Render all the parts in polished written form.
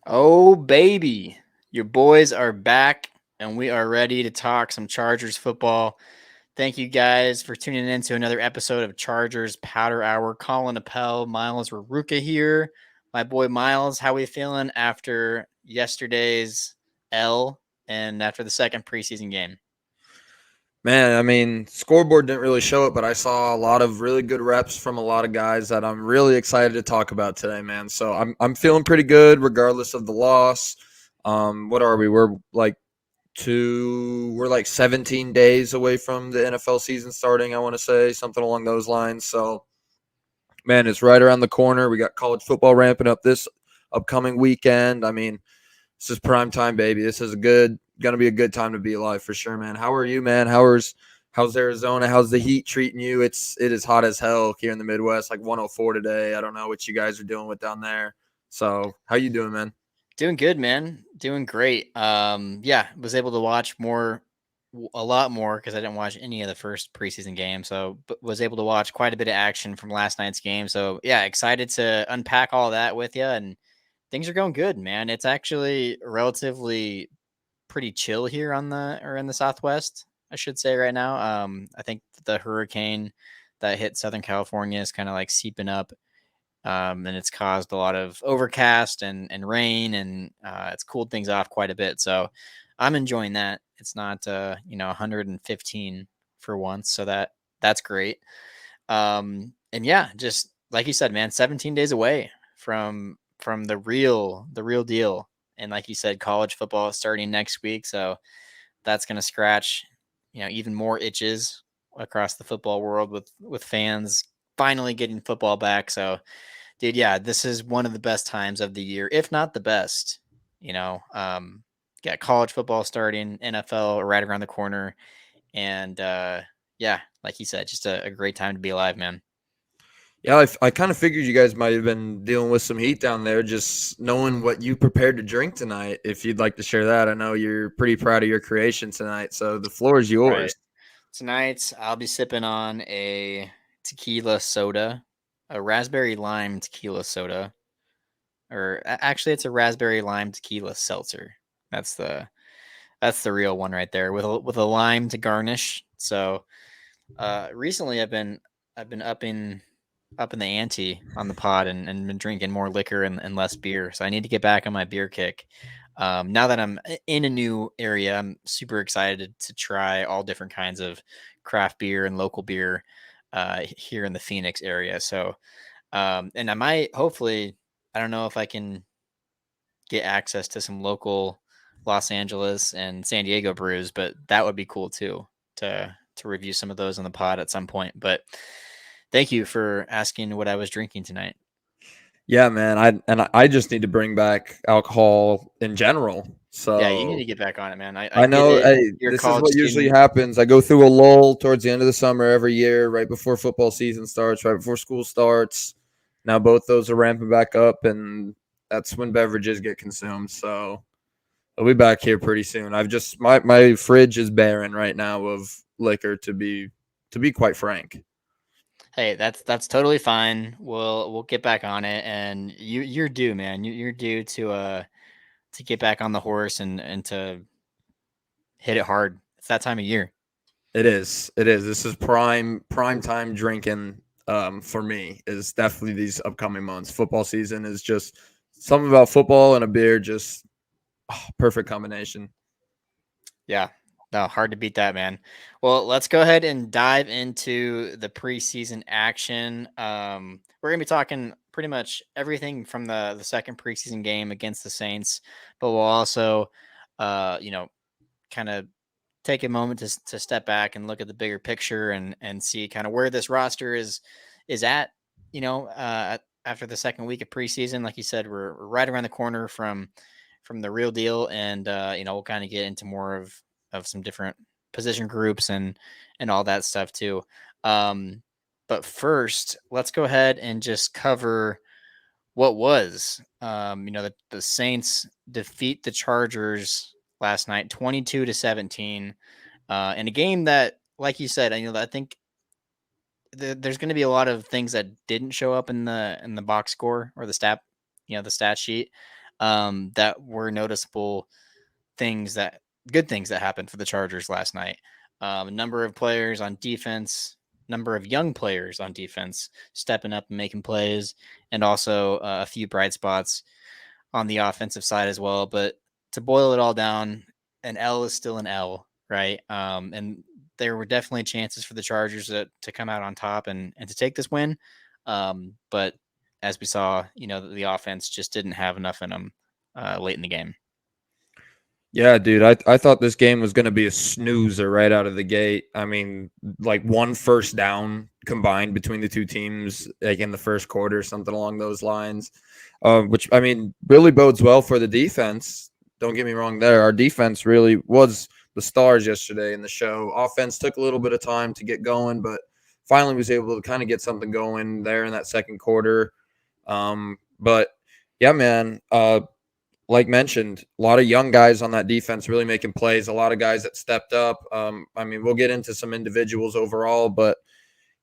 Oh, baby. Your boys are back, and we are ready to talk some Chargers football. Thank you guys for tuning in to another episode of Chargers Powder Hour. Colin Appel, Miles Raruka here. My boy Miles, how we feeling after yesterday's L and after the second preseason game? Man, I mean, scoreboard didn't really show it, but I saw a lot of really good reps from a lot of guys that I'm really excited to talk about today, man. So I'm feeling pretty good regardless of the loss. What are we? We're like 17 days away from the NFL season starting, I want to say, something along those lines. So, man, it's right around the corner. We got college football ramping up this upcoming weekend. I mean, this is prime time, baby. This is gonna be a good time to be alive for sure, man. How are you, man? How's Arizona? How's the heat treating you? It is hot as hell here in the Midwest, like 104 today. I don't know what you guys are dealing with down there. So, how you doing, man? Doing good, man. Doing great. Yeah, was able to watch a lot more because I didn't watch any of the first preseason game. So, but was able to watch quite a bit of action from last night's game. So, yeah, excited to unpack all that with you. And things are going good, man. It's actually relatively pretty chill here in the Southwest, I should say right now. I think the hurricane that hit Southern California is kind of like seeping up, and it's caused a lot of overcast and rain, and it's cooled things off quite a bit. So I'm enjoying that. It's not 115 for once, so that's great. And yeah, just like you said, man, 17 days away from the real deal. And like you said, college football is starting next week, so that's going to scratch even more itches across the football world with fans finally getting football back. So dude, yeah, this is one of the best times of the year, if not the best. You know, yeah, college football starting, NFL right around the corner, and yeah, like you said, just a great time to be alive, man. Yeah, I kind of figured you guys might have been dealing with some heat down there, just knowing what you prepared to drink tonight. If you'd like to share that, I know you're pretty proud of your creation tonight, so the floor is Right. yours. Tonight, I'll be sipping on a tequila soda, a raspberry lime tequila soda, or actually, it's a raspberry lime tequila seltzer. That's the that's the real one right there with a lime to garnish. So recently I've been up in the ante on the pod and been drinking more liquor and less beer. So I need to get back on my beer kick. Now that I'm in a new area, I'm super excited to try all different kinds of craft beer and local beer here in the Phoenix area. So and I might hopefully, I don't know if I can get access to some local Los Angeles and San Diego brews, but that would be cool too to review some of those on the pod at some point. But thank you for asking what I was drinking tonight. Yeah, man. I just need to bring back alcohol in general. Yeah, you need So to get back on it, man. I I get know, it. hey, You're a this is college what usually student. happens. I go through a lull towards the end of the summer every year, right before football season starts, right before school starts. Now both those are ramping back up, and that's when beverages get consumed. So I'll be back here pretty soon. I've just my fridge is barren right now of liquor to be quite frank. Hey, that's totally fine. We'll get back on it, and you're due, man. You're due to get back on the horse and to hit it hard. It's that time of year. It is. It is. This is prime time drinking for me is definitely these upcoming months. Football season is just something about football and a beer just perfect combination. Yeah. No, hard to beat that, man. Well, let's go ahead and dive into the preseason action. We're gonna be talking pretty much everything from the second preseason game against the Saints, but we'll also, uh, you know, kind of take a moment to step back and look at the bigger picture and see kind of where this roster is at. After the second week of preseason, like you said, we're right around the corner from the real deal, and we'll kind of get into more of some different position groups and all that stuff too. Um, but first, let's go ahead and just cover what was. The Saints defeat the Chargers last night, 22-17, in a game that, like you said, I think there's going to be a lot of things that didn't show up in the box score or the stat sheet. that were noticeable things that good things that happened for the Chargers last night. A number of players on defense, number of young players on defense stepping up and making plays, and also a few bright spots on the offensive side as well. But to boil it all down, an L is still an L, right? And there were definitely chances for the Chargers to come out on top and to take this win. But as we saw, the offense just didn't have enough in them late in the game. Yeah, dude, I thought this game was going to be a snoozer right out of the gate. I mean, like one first down combined between the two teams, like in the first quarter, something along those lines, which, I mean, really bodes well for the defense. Don't get me wrong there. Our defense really was the stars yesterday in the show. Offense took a little bit of time to get going, but finally was able to kind of get something going there in that second quarter. But yeah, man, like mentioned, a lot of young guys on that defense really making plays. A lot of guys that stepped up. I mean, we'll get into some individuals overall, but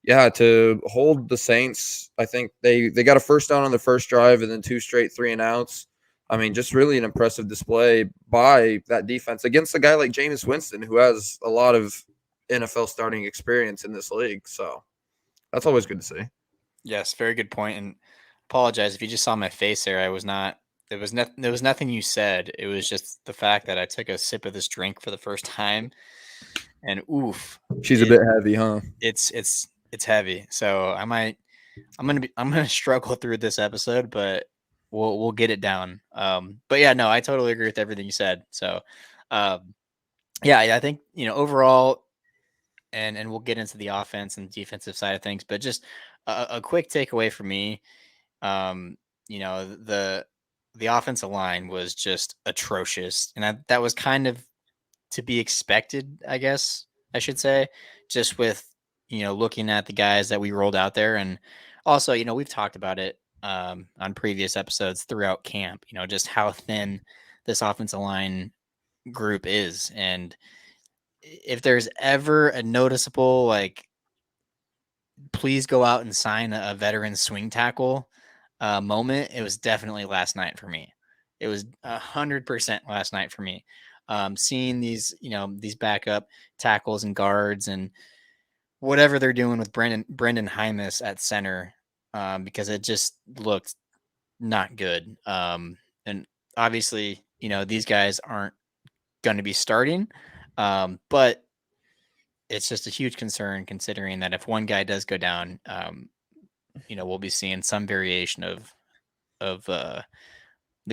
yeah, to hold the Saints, I think they got a first down on the first drive and then two straight 3-and-outs. I mean, just really an impressive display by that defense against a guy like Jameis Winston, who has a lot of NFL starting experience in this league. So that's always good to see. Yes, very good point. And apologize if you just saw my face there. I was not. There was nothing you said. It was just the fact that I took a sip of this drink for the first time, and oof, She's a it bit heavy, huh? it's heavy. So I'm gonna struggle through this episode, but we'll get it down. But yeah, no, I totally agree with everything you said. So, um, yeah, I think overall, and we'll get into the offense and defensive side of things, but just a quick takeaway for me. Um, the offensive line was just atrocious, and that was kind of to be expected, I guess I should say, just with looking at the guys that we rolled out there, and also we've talked about it on previous episodes throughout camp. Just how thin this offensive line group is, and if there's ever a noticeable like, please go out and sign a veteran swing tackle moment, it was definitely last night for me. It was 100% last night for me. Seeing these backup tackles and guards and whatever they're doing with Brendan Hymus at center, because it just looked not good. And obviously, these guys aren't going to be starting, but it's just a huge concern considering that if one guy does go down, we'll be seeing some variation of the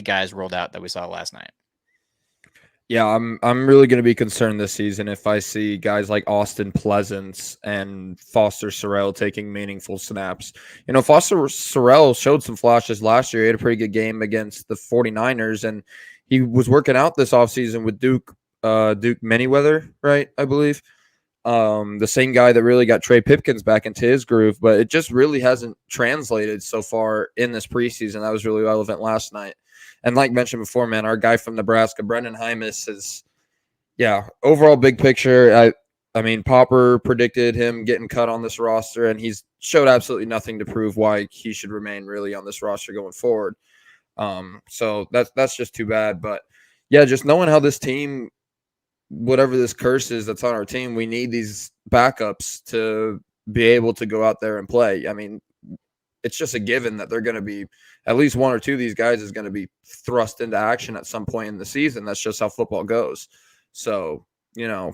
guys rolled out that we saw last night. Yeah, I'm really going to be concerned this season if I see guys like Austin Pleasance and Foster Sorrell taking meaningful snaps. Foster Sorrell showed some flashes last year. He had a pretty good game against the 49ers, and he was working out this offseason with Duke Manyweather, right, I believe. The same guy that really got Trey Pipkins back into his groove, but it just really hasn't translated so far in this preseason. That was really relevant last night. And like mentioned before, man, our guy from Nebraska, Brendan Hymus, is overall big picture. I mean, Popper predicted him getting cut on this roster, and he's showed absolutely nothing to prove why he should remain really on this roster going forward. So that's just too bad. But yeah, just knowing how this team, whatever this curse is that's on our team, we need these backups to be able to go out there and play. I mean, it's just a given that they're going to be at least one or two of these guys is going to be thrust into action at some point in the season. That's just how football goes. So,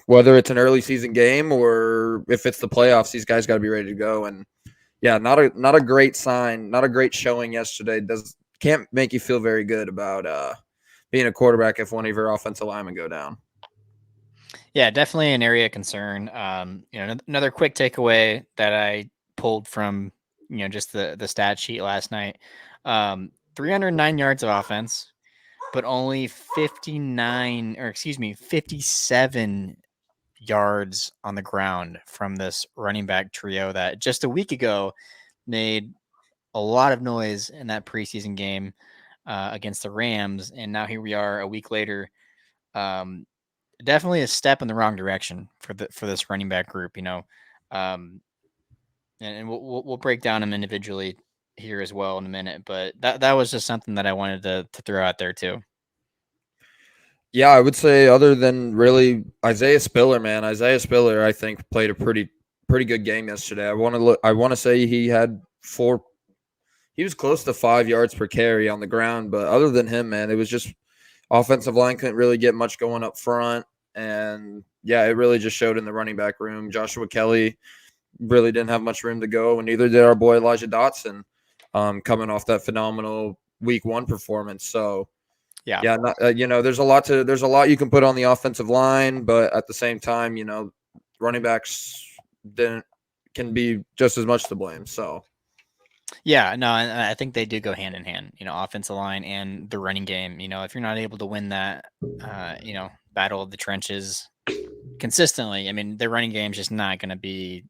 whether it's an early season game or if it's the playoffs, these guys got to be ready to go. And yeah, not a great sign, not a great showing yesterday. Can't make you feel very good about being a quarterback if one of your offensive linemen go down. Yeah, definitely an area of concern. Another quick takeaway that I pulled from just the stat sheet last night. 309 yards of offense, but only 57 yards on the ground from this running back trio that just a week ago made a lot of noise in that preseason game against the Rams, and now here we are a week later. Um, Definitely a step in the wrong direction for this running back group, um, and we'll break down them individually here as well in a minute, but that was just something that I wanted to throw out there too. Yeah, I would say other than really Isaiah Spiller, man. Isaiah Spiller, I think, played a pretty good game yesterday. I want to say he had four. He was close to 5 yards per carry on the ground, but other than him, man, it was just offensive line couldn't really get much going up front, and yeah, it really just showed in the running back room. Joshua Kelly really didn't have much room to go, and neither did our boy Elijah Dotson, coming off that phenomenal Week 1 performance. So Yeah. yeah, not, there's a lot you can put on the offensive line, but at the same time, running backs didn't can be just as much to blame. So Yeah, no, and I think they do go hand in hand, offensive line and the running game. If you're not able to win that, battle of the trenches consistently, I mean, the running game is just not going to be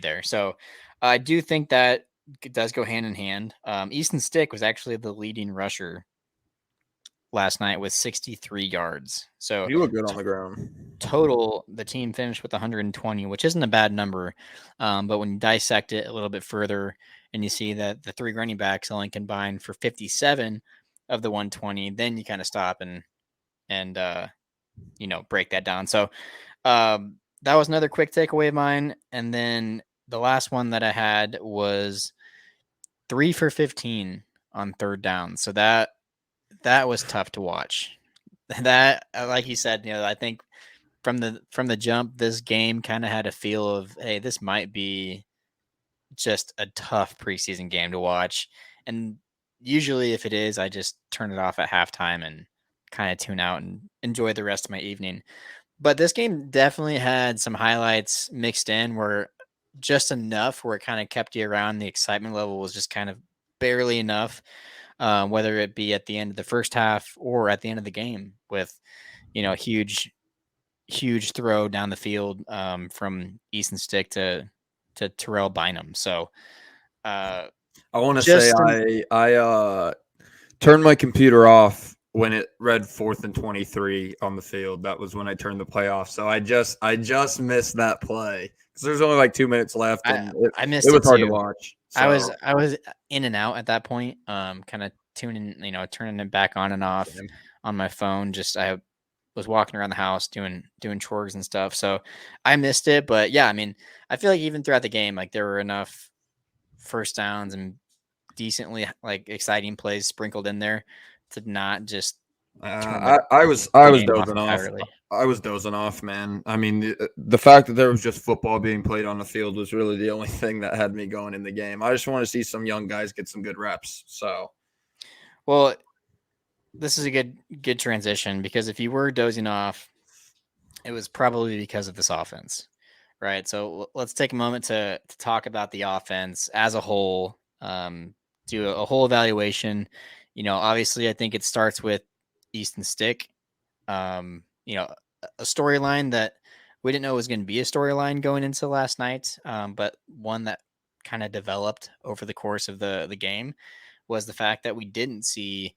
there. So I do think that it does go hand in hand. Easton Stick was actually the leading rusher last night with 63 yards. So he looked good on the ground. total, the team finished with 120, which isn't a bad number. But when you dissect it a little bit further and you see that the three running backs only combined for 57 of the 120, then you kind of stop and break that down. So that was another quick takeaway of mine. And then the last one that I had was 3 for 15 on third down. So that was tough to watch. That, like you said, I think from the jump, this game kind of had a feel of, hey, this might be just a tough preseason game to watch. And usually, if it is, I just turn it off at halftime and kind of tune out and enjoy the rest of my evening. But this game definitely had some highlights mixed in where just enough where it kind of kept you around. The excitement level was just kind of barely enough, whether it be at the end of the first half or at the end of the game with, huge throw down the field from Easton Stick to Terrell Bynum. So uh, I want to say just an, I turned my computer off when it read 4th and 23 on the field. That was when I turned the play off. So I just missed that play because there's only like 2 minutes left, I and I it missed was it hard to too. watch. I was So I was in and out at that point, kind of tuning, turning it back on and off same. on my phone. Just I was walking around the house doing chores and stuff, so I missed it. But yeah, I mean, I feel like even throughout the game, like there were enough first downs and decently like exciting plays sprinkled in there to not just turn I the was game off dozing off. entirely. I was dozing off, man. I mean, the fact that there was just football being played on the field was really the only thing that had me going in the game. I just want to see some young guys get some good reps. So Well, this is a good transition because if you were dozing off, it was probably because of this offense, right? So let's take a moment to talk about the offense as a whole. Do a whole evaluation. Obviously, I think it starts with Easton Stick. A storyline that we didn't know was going to be a storyline going into last night, but one that kind of developed over the course of the game was the fact that we didn't see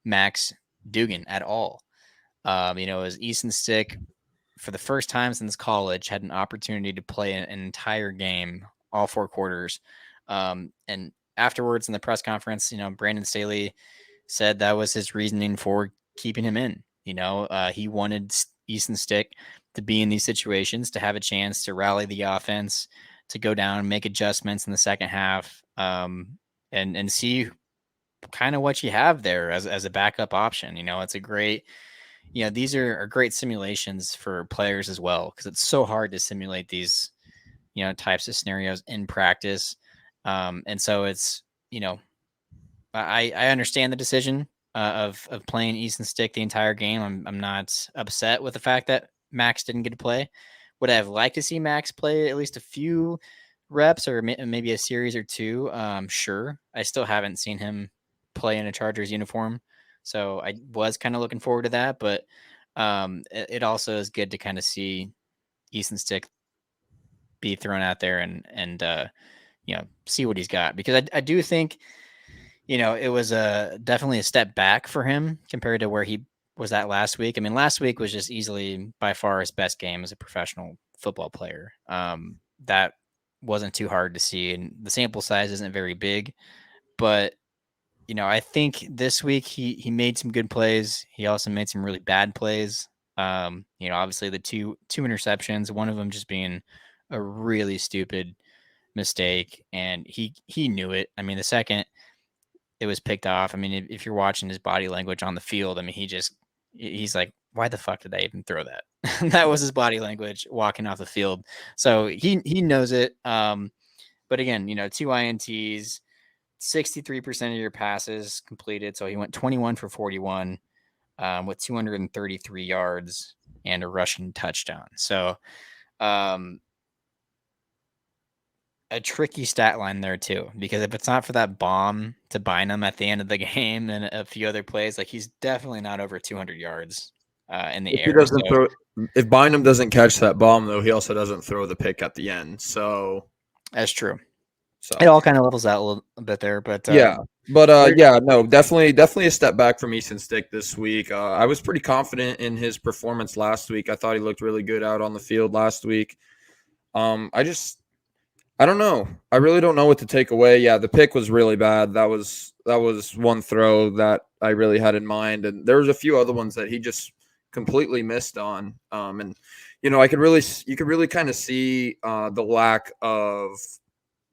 Max Dugan at all. As Easton Stick for the first time since college had an opportunity to play an entire game, all four quarters. And afterwards in the press conference, Brandon Staley said that was his reasoning for keeping him in. He wanted Easton Stick to be in these situations, to have a chance to rally the offense, to go down and make adjustments in the second half, and see kind of what you have there as a backup option. It's a great, these are great simulations for players as well because it's so hard to simulate these, types of scenarios in practice. And so it's, I understand the decision of playing Easton Stick the entire game. I'm not upset with the fact that Max didn't get to play. Would I have liked to see Max play at least a few reps or maybe a series or two? Sure. I still haven't seen him play in a Chargers uniform, so I was kind of looking forward to that. But it also is good to kind of see Easton Stick be thrown out there and see what he's got because I do think it was definitely a step back for him compared to where he was at last week. I mean, last week was just easily by far his best game as a professional football player. That wasn't too hard to see, and the sample size isn't very big, but I think this week he made some good plays. He also made some really bad plays. Obviously the two interceptions, one of them just being a really stupid mistake, and he knew it. I mean, the second it was picked off. I mean, if you're watching his body language on the field, I mean, he's like, why the fuck did I even throw that? That was his body language walking off the field. So he knows it. But again, two INTs, 63% of your passes completed. So he went 21 for 41 with 233 yards and a rushing touchdown. So a tricky stat line there too, because if it's not for that bomb to Bynum at the end of the game and a few other plays, like he's definitely not over 200 yards in the If he air. doesn't So throw, if Bynum doesn't catch that bomb, though, he also doesn't throw the pick at the end. that's true. It So all kind of levels out a little bit there, but yeah, but there, yeah, no, definitely a step back from Easton Stick this week. I was pretty confident in his performance last week. I thought he looked really good out on the field last week. I don't know. I really don't know what to take away. Yeah, the pick was really bad. That was one throw that I really had in mind, and there was a few other ones that he just completely missed on. And you could really kind of see the lack of,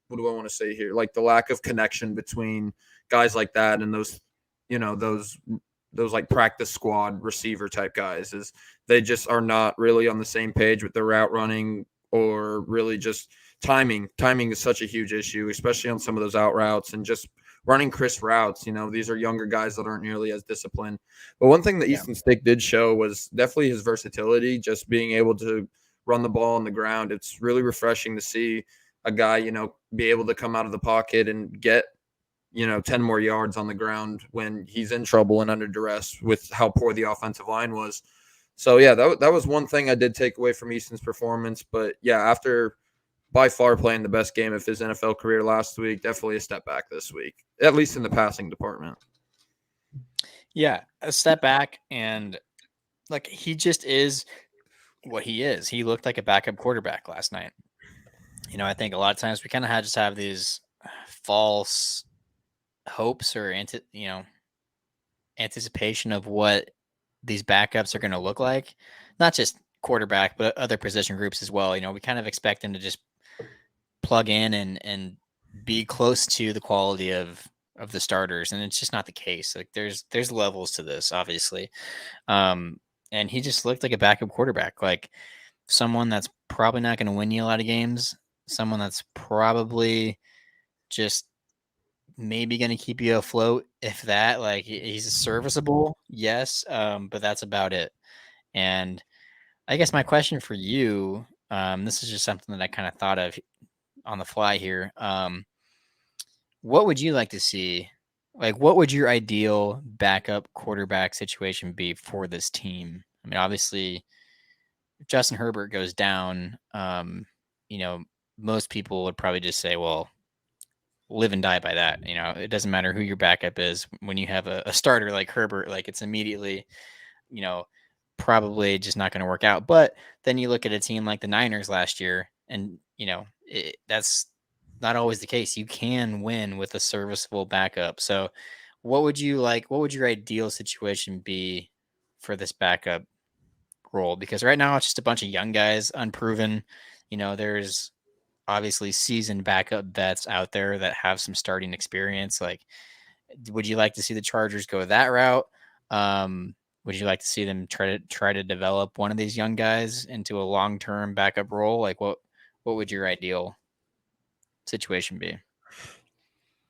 what do I want to say here? Like the lack of connection between guys like that and those, those like practice squad receiver type guys, is they just are not really on the same page with their route running, or really just timing. Timing is such a huge issue, especially on some of those out routes and just running crisp routes. These are younger guys that aren't nearly as disciplined. But one thing that yeah, Easton Stick did show was definitely his versatility, just being able to run the ball on the ground. It's really refreshing to see a guy, be able to come out of the pocket and get 10 more yards on the ground when he's in trouble and under duress with how poor the offensive line was. So yeah, that was one thing I did take away from Easton's performance. But yeah, after by far playing the best game of his NFL career last week, definitely a step back this week, at least in the passing department. yeah, a step back, and like he just is what he is. He looked like a backup quarterback last night. I think a lot of times we kind of just have these false hopes or anticipation of what these backups are going to look like. Not just quarterback, but other position groups as well. We kind of expect them to just plug in and be close to the quality of the starters, and it's just not the case. Like there's levels to this, obviously. And he just looked like a backup quarterback, like someone that's probably not going to win you a lot of games, someone that's probably just maybe going to keep you afloat, if that. Like he's serviceable, yes, but that's about it. And I guess my question for you, this is just something that I kind of thought of on the fly here. What would you like to see? Like, what would your ideal backup quarterback situation be for this team? I mean, obviously, if Justin Herbert goes down, you know, most people would probably just say, well, live and die by that. It doesn't matter who your backup is. When you have a starter like Herbert, like it's immediately, you know, probably just not going to work out. But then you look at a team like the Niners last year, and, that's not always the case. You can win with a serviceable backup. So, what would you like? What would your ideal situation be for this backup role? Because right now it's just a bunch of young guys, unproven. There's obviously seasoned backup vets out there that have some starting experience. Like, would you like to see the Chargers go that route? Would you like to see them try to develop one of these young guys into a long-term backup role? Like, what would your ideal situation be?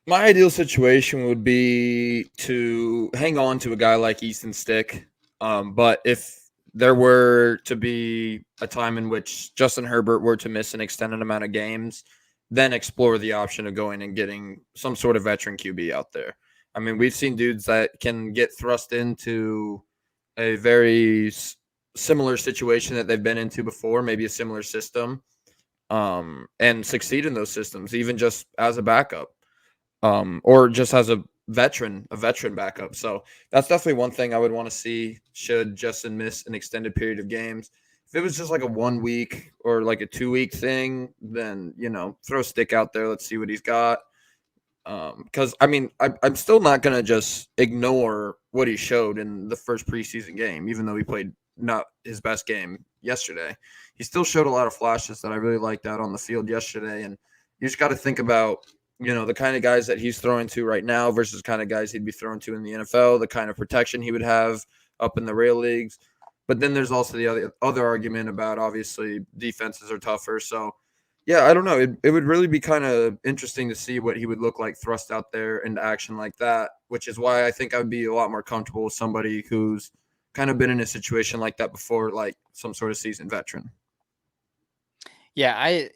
My ideal situation would be to hang on to a guy like Easton Stick. But if there were to be a time in which Justin Herbert were to miss an extended amount of games, then explore the option of going and getting some sort of veteran QB out there. I mean, we've seen dudes that can get thrust into a very similar situation that they've been into before, maybe a similar system, and succeed in those systems, even just as a backup, or just as a veteran backup. So that's definitely one thing I would want to see should Justin miss an extended period of games. If it was just like a 1 week or like a 2 week thing, then throw Stick out there. Let's see what he's got. Because I mean, I'm still not gonna just ignore what he showed in the first preseason game, even though he played not his best game yesterday. He still showed a lot of flashes that I really liked out on the field yesterday, and you just got to think about the kind of guys that he's throwing to right now versus kind of guys he'd be throwing to in the NFL, the kind of protection he would have up in the rail leagues. But then there's also the other argument about obviously defenses are tougher, so yeah, I don't know. It would really be kind of interesting to see what he would look like thrust out there into action like that, which is why I think I would be a lot more comfortable with somebody who's kind of been in a situation like that before, like some sort of seasoned veteran. Yeah,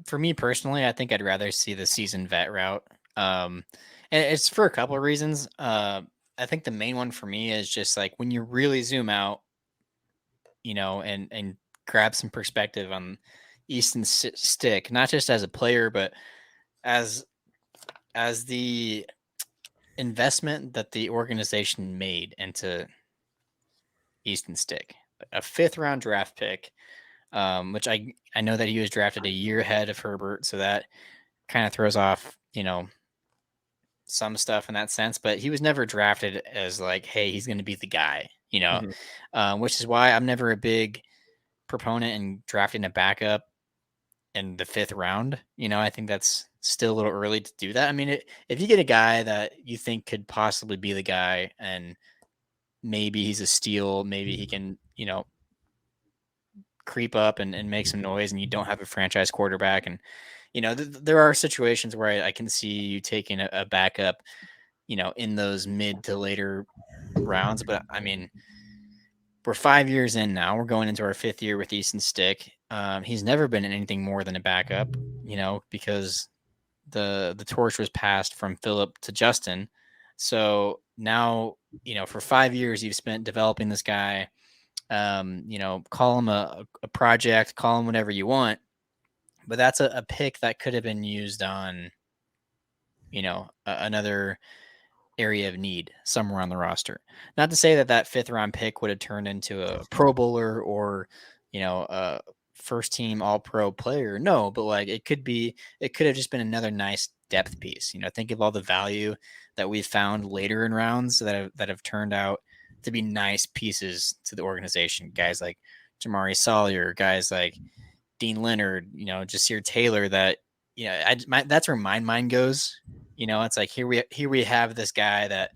for me personally, I think I'd rather see the seasoned vet route. And it's for a couple of reasons. I think the main one for me is just like when you really zoom out, and grab some perspective on Easton Stick, not just as a player, but as the investment that the organization made into Easton Stick, a 5th round draft pick, which I know that he was drafted a year ahead of Herbert, so that kind of throws off some stuff in that sense. But he was never drafted as like, hey, he's going to be the guy, Mhm. which is why I'm never a big proponent in drafting a backup in the 5th round. I think that's still a little early to do that. I mean, if you get a guy that you think could possibly be the guy, and maybe he's a steal, maybe he can, creep up and make some noise, and you don't have a franchise quarterback. And, there are situations where I can see you taking a backup, in those mid to later rounds. But I mean, we're 5 years in now. We're going into our 5th year with Easton Stick. He's never been in anything more than a backup, because the torch was passed from Philip to Justin. So now, for 5 years, you've spent developing this guy. Call him a project, call him whatever you want, but that's a pick that could have been used on, another area of need somewhere on the roster. Not to say that that 5th round pick would have turned into a Pro Bowler or, a first team All Pro player. No, but like it could have just been another nice depth piece. Think of all the value that we've found later in rounds that have turned out to be nice pieces to the organization. Guys like Jamari Sawyer, guys like Dean Leonard, Jasir Taylor. That's where my mind goes. It's like here we have this guy that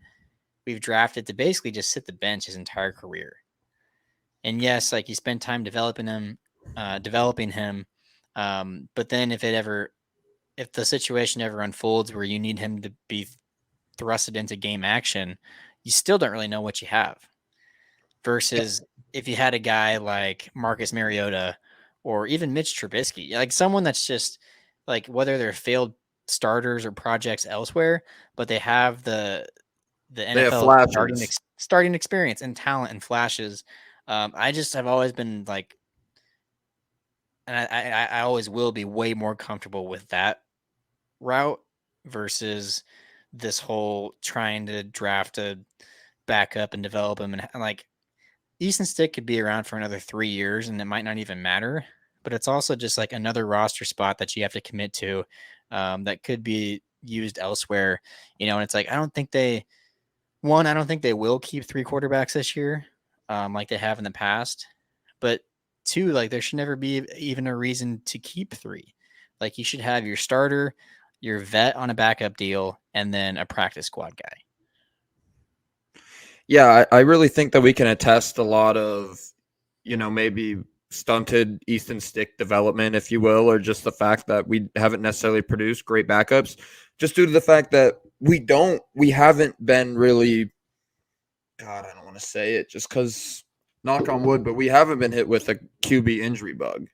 we've drafted to basically just sit the bench his entire career. And yes, like you spend time developing him. But then if the situation ever unfolds where you need him to be thrusted into game action, you still don't really know what you have. Versus if you had a guy like Marcus Mariota or even Mitch Trubisky, like someone that's just like, whether they're failed starters or projects elsewhere, but they have the They have NFL flashes. starting experience and talent and flashes. I just have always been like, and I always will be way more comfortable with that route versus this whole trying to draft a backup and develop him. And like Easton Stick could be around for another 3 years and it might not even matter. But it's also just like another roster spot that you have to commit to, that could be used elsewhere. And it's like I don't think they will keep 3 quarterbacks this year, like they have in the past. But 2, like there should never be even a reason to keep 3. Like you should have your starter, your vet on a backup deal, and then a practice squad guy. Yeah, I really think that we can attest a lot of, maybe stunted Easton Stick development, if you will, or just the fact that we haven't necessarily produced great backups, just due to the fact that we haven't been really, God, I don't want to say it just because, knock on wood, but we haven't been hit with a QB injury bug.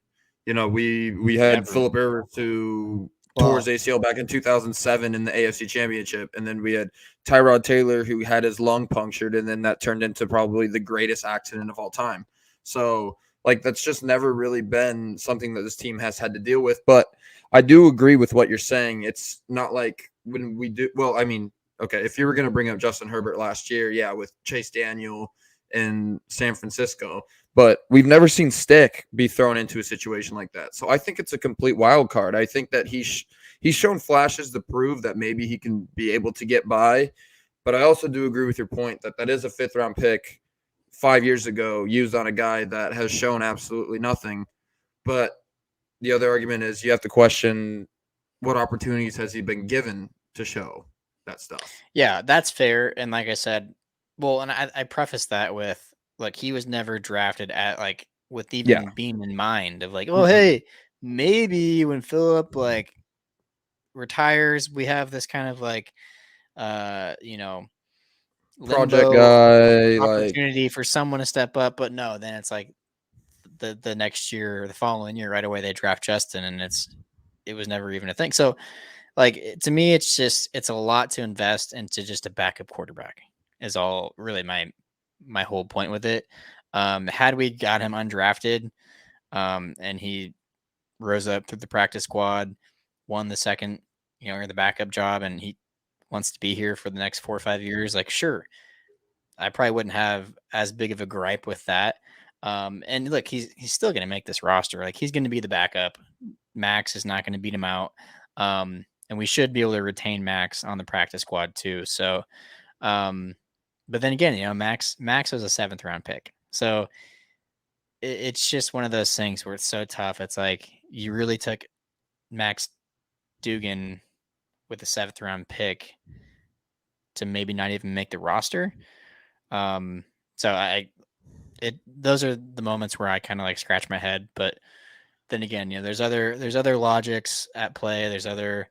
We had Never. Philip Rivers who tore his Well, ACL back in 2007 in the AFC Championship, and then we had Tyrod Taylor who had his lung punctured, and then that turned into probably the greatest accident of all time. So, like, that's just never really been something that this team has had to deal with. But I do agree with what you're saying. It's not like when we do. Well, I mean, okay, if you were going to bring up Justin Herbert last year, yeah, with Chase Daniel in San Francisco. but we've never seen Stick be thrown into a situation like that. So I think it's a complete wild card. I think that he's shown flashes to prove that maybe he can be able to get by, but I also do agree with your point that that is a fifth round pick 5 years ago used on a guy that has shown absolutely nothing. But the other argument is you have to question what opportunities has he been given to show that stuff. Yeah, that's fair. And like I said, well, and I preface that with like he was never drafted at like with Yeah. even being in mind of like, oh Mm-mm. hey, maybe when Philip like retires, we have this kind of like you know, Project limbo guy, like opportunity for someone to step up. But no, then it's like the next year, the following year, right away they draft Justin, and it was never even a thing. So like to me, it's a lot to invest into just a backup quarterback. Is all really my whole point with it. Had we got him undrafted, and he rose up through the practice squad, won the second, or the backup job, and he wants to be here for the next 4 or 5 years, like sure, I probably wouldn't have as big of a gripe with that. And look, he's still going to make this roster. Like he's going to be the backup. Max is not going to beat him out. And we should be able to retain Max on the practice squad too. So, um, but then again, Max was a 7th round pick. So it's just one of those things where it's so tough. It's like you really took Max Dugan with a 7th round pick to maybe not even make the roster. Um, so those are the moments where I kind of like scratch my head. But then again, there's other logics at play. There's other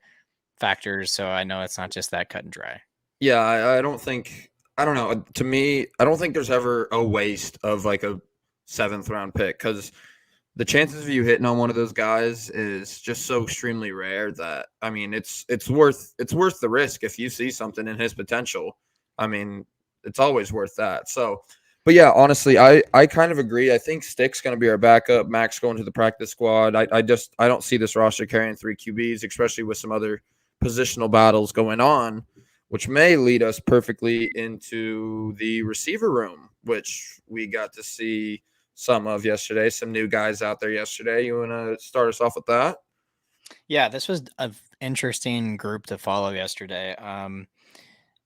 factors. So I know it's not just that cut and dry. yeah, I don't think I don't know. To me, I don't think there's ever a waste of like a seventh round pick because the chances of you hitting on one of those guys is just so extremely rare that I mean it's worth the risk if you see something in his potential. I mean, it's always worth that. So but yeah, honestly, I kind of agree. I think Stick's gonna be our backup, Max going to the practice squad. I don't see this roster carrying three QBs, especially with some other positional battles going on, which may lead us perfectly into the receiver room, which we got to see some of yesterday. Some new guys out there yesterday. You want to start us off with that? Yeah, this was an interesting group to follow yesterday.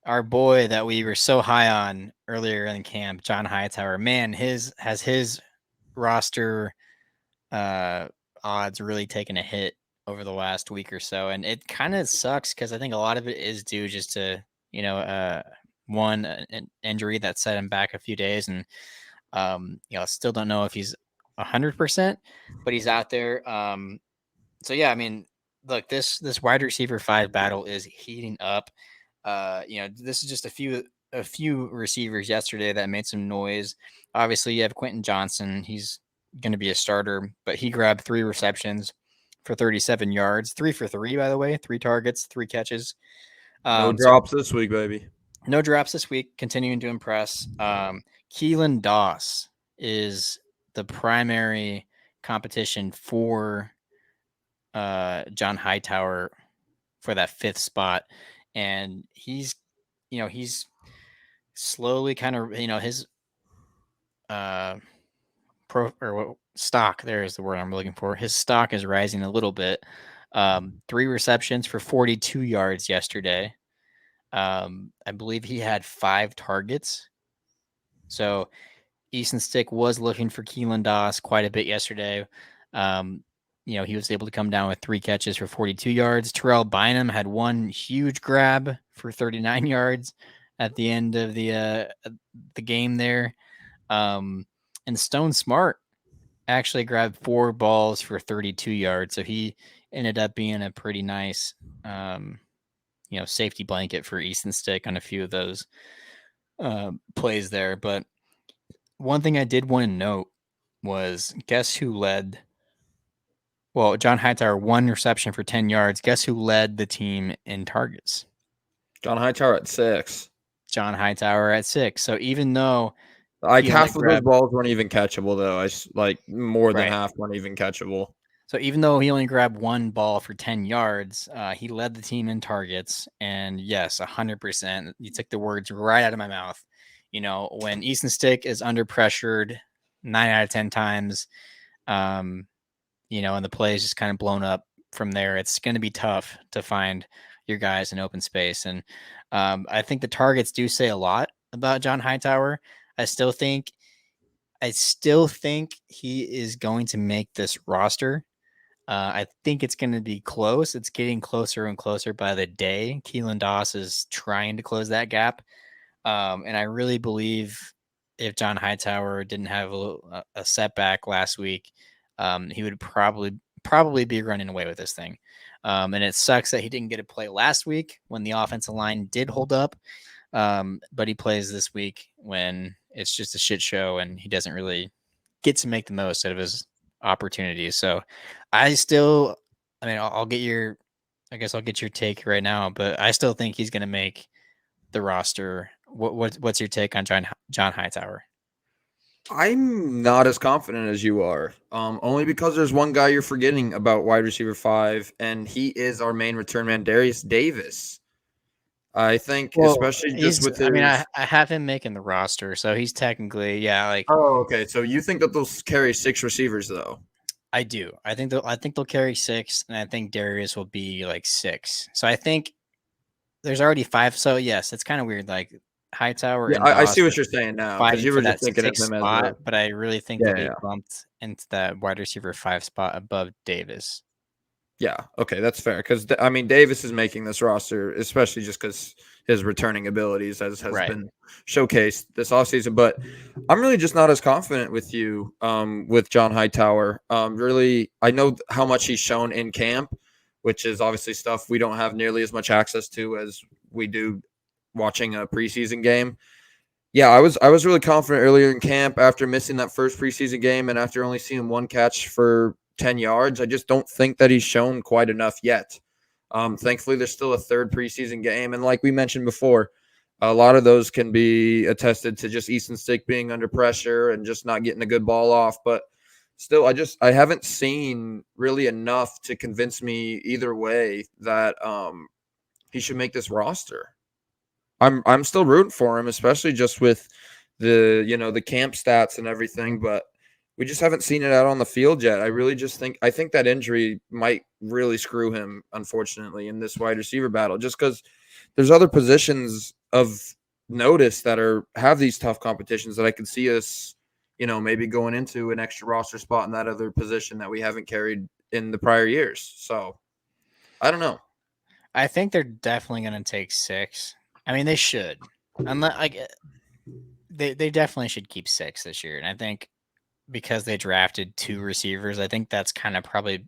Our boy that we were so high on earlier in camp, John Hightower, man, his roster uh, odds really taken a hit over the last week or so, and it kind of sucks because I think a lot of it is due just to one an injury that set him back a few days, and still don't know if he's 100%, but he's out there. So yeah, I mean, look, this wide receiver 5 battle is heating up. This is just a few receivers yesterday that made some noise. Obviously, you have Quentin Johnson. He's going to be a starter, but he grabbed 3 receptions for 37 yards, 3 for 3, by the way, 3 targets, 3 catches. No So drops this week, baby. no drops this week, continuing to impress. Keelan Doss is the primary competition for John Hightower for that 5th spot. And he's slowly kind of, his stock, there is the word I'm looking for. His stock is rising a little bit. 3 receptions for 42 yards yesterday. I believe he had 5 targets. So Easton Stick was looking for Keelan Doss quite a bit yesterday. He was able to come down with 3 catches for 42 yards. Terrell Bynum had one huge grab for 39 yards at the end of the game there. And Stone Smart actually grabbed 4 balls for 32 yards. So he ended up being a pretty nice, safety blanket for Easton Stick on a few of those plays there. But one thing I did want to note was guess who led? Well, John Hightower, 1 reception for 10 yards. Guess who led the team in targets? John Hightower at 6. John Hightower at 6. So even though Like he only half of those grabbed balls weren't even catchable, though. Like more than right. half weren't even catchable. So even though he only grabbed 1 ball for 10 yards, he led the team in targets. And yes, 100%. You took the words right out of my mouth. When Easton Stick is under pressured, 9 out of 10 times. Um, and the play is just kind of blown up from there. It's going to be tough to find your guys in open space. And I think the targets do say a lot about John Hightower. I still think he is going to make this roster. I think it's going to be close. It's getting closer and closer by the day. Keelan Doss is trying to close that gap. And I really believe if John Hightower didn't have a setback last week, he would probably be running away with this thing. And it sucks that he didn't get to play last week when the offensive line did hold up. But he plays this week when it's just a shit show and he doesn't really get to make the most out of his opportunities. So I'll get your, I guess I'll get your take right now, but I still think he's going to make the roster. What's your take on John Hightower? I'm not as confident as you are. Only because there's one guy you're forgetting about wide receiver 5, and he is our main return man, Darius Davis. I think, Well, especially just with I his. have him making the roster, so he's technically, yeah, like Oh, okay. So you think that they'll carry 6 receivers though? I do. I think they'll carry 6, and I think Darius will be like 6. So I think there's already 5. So yes, it's kind of weird. Like Hightower Yeah, and I Doss see what are you're saying now because fighting you for were just that thinking of 6 him as a. spot, but I really think they'll Yeah, get yeah. bumped into that wide receiver 5 spot above Davis. Yeah, okay, that's fair. Because I mean, Davis is making this roster, especially just because his returning abilities has Right. been showcased this offseason. But I'm really just not as confident with you, with John Hightower. Really, I know how much he's shown in camp, which is obviously stuff we don't have nearly as much access to as we do watching a preseason game. Yeah, I was really confident earlier in camp after missing that first preseason game and after only seeing one catch for 10 yards. I just don't think that he's shown quite enough yet. Thankfully, there's still a third preseason game. And like we mentioned before, a lot of those can be attested to just Easton Stick being under pressure and just not getting a good ball off. But still, I haven't seen really enough to convince me either way that he should make this roster. I'm still rooting for him, especially just with the camp stats and everything, but we just haven't seen it out on the field yet. I think that injury might really screw him, unfortunately, in this wide receiver battle, just because there's other positions of notice that have these tough competitions that I could see us, maybe going into an extra roster spot in that other position that we haven't carried in the prior years. So I don't know. I think they're definitely going to take 6. I mean, they should. Unless like they definitely should keep 6 this year. And I think because they drafted 2 receivers, I think that's kind of probably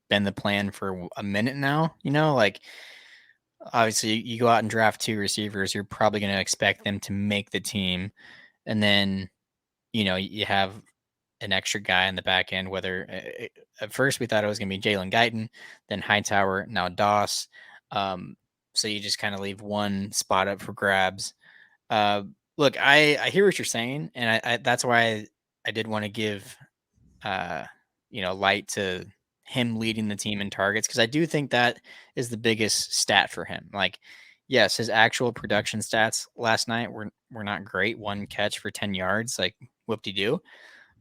been the plan for a minute now. Like obviously you go out and draft 2 receivers, you're probably going to expect them to make the team, and then you have an extra guy in the back end. Whether at first we thought it was going to be Jalen Guyton, then Hightower, now Doss. So you just kind of leave one spot up for grabs. Uh, Look, I hear what you're saying, and I that's why I did want to give light to him leading the team in targets, because I do think that is the biggest stat for him. Like, yes, his actual production stats last night were not great. 1 catch for 10 yards, like whoop de doo.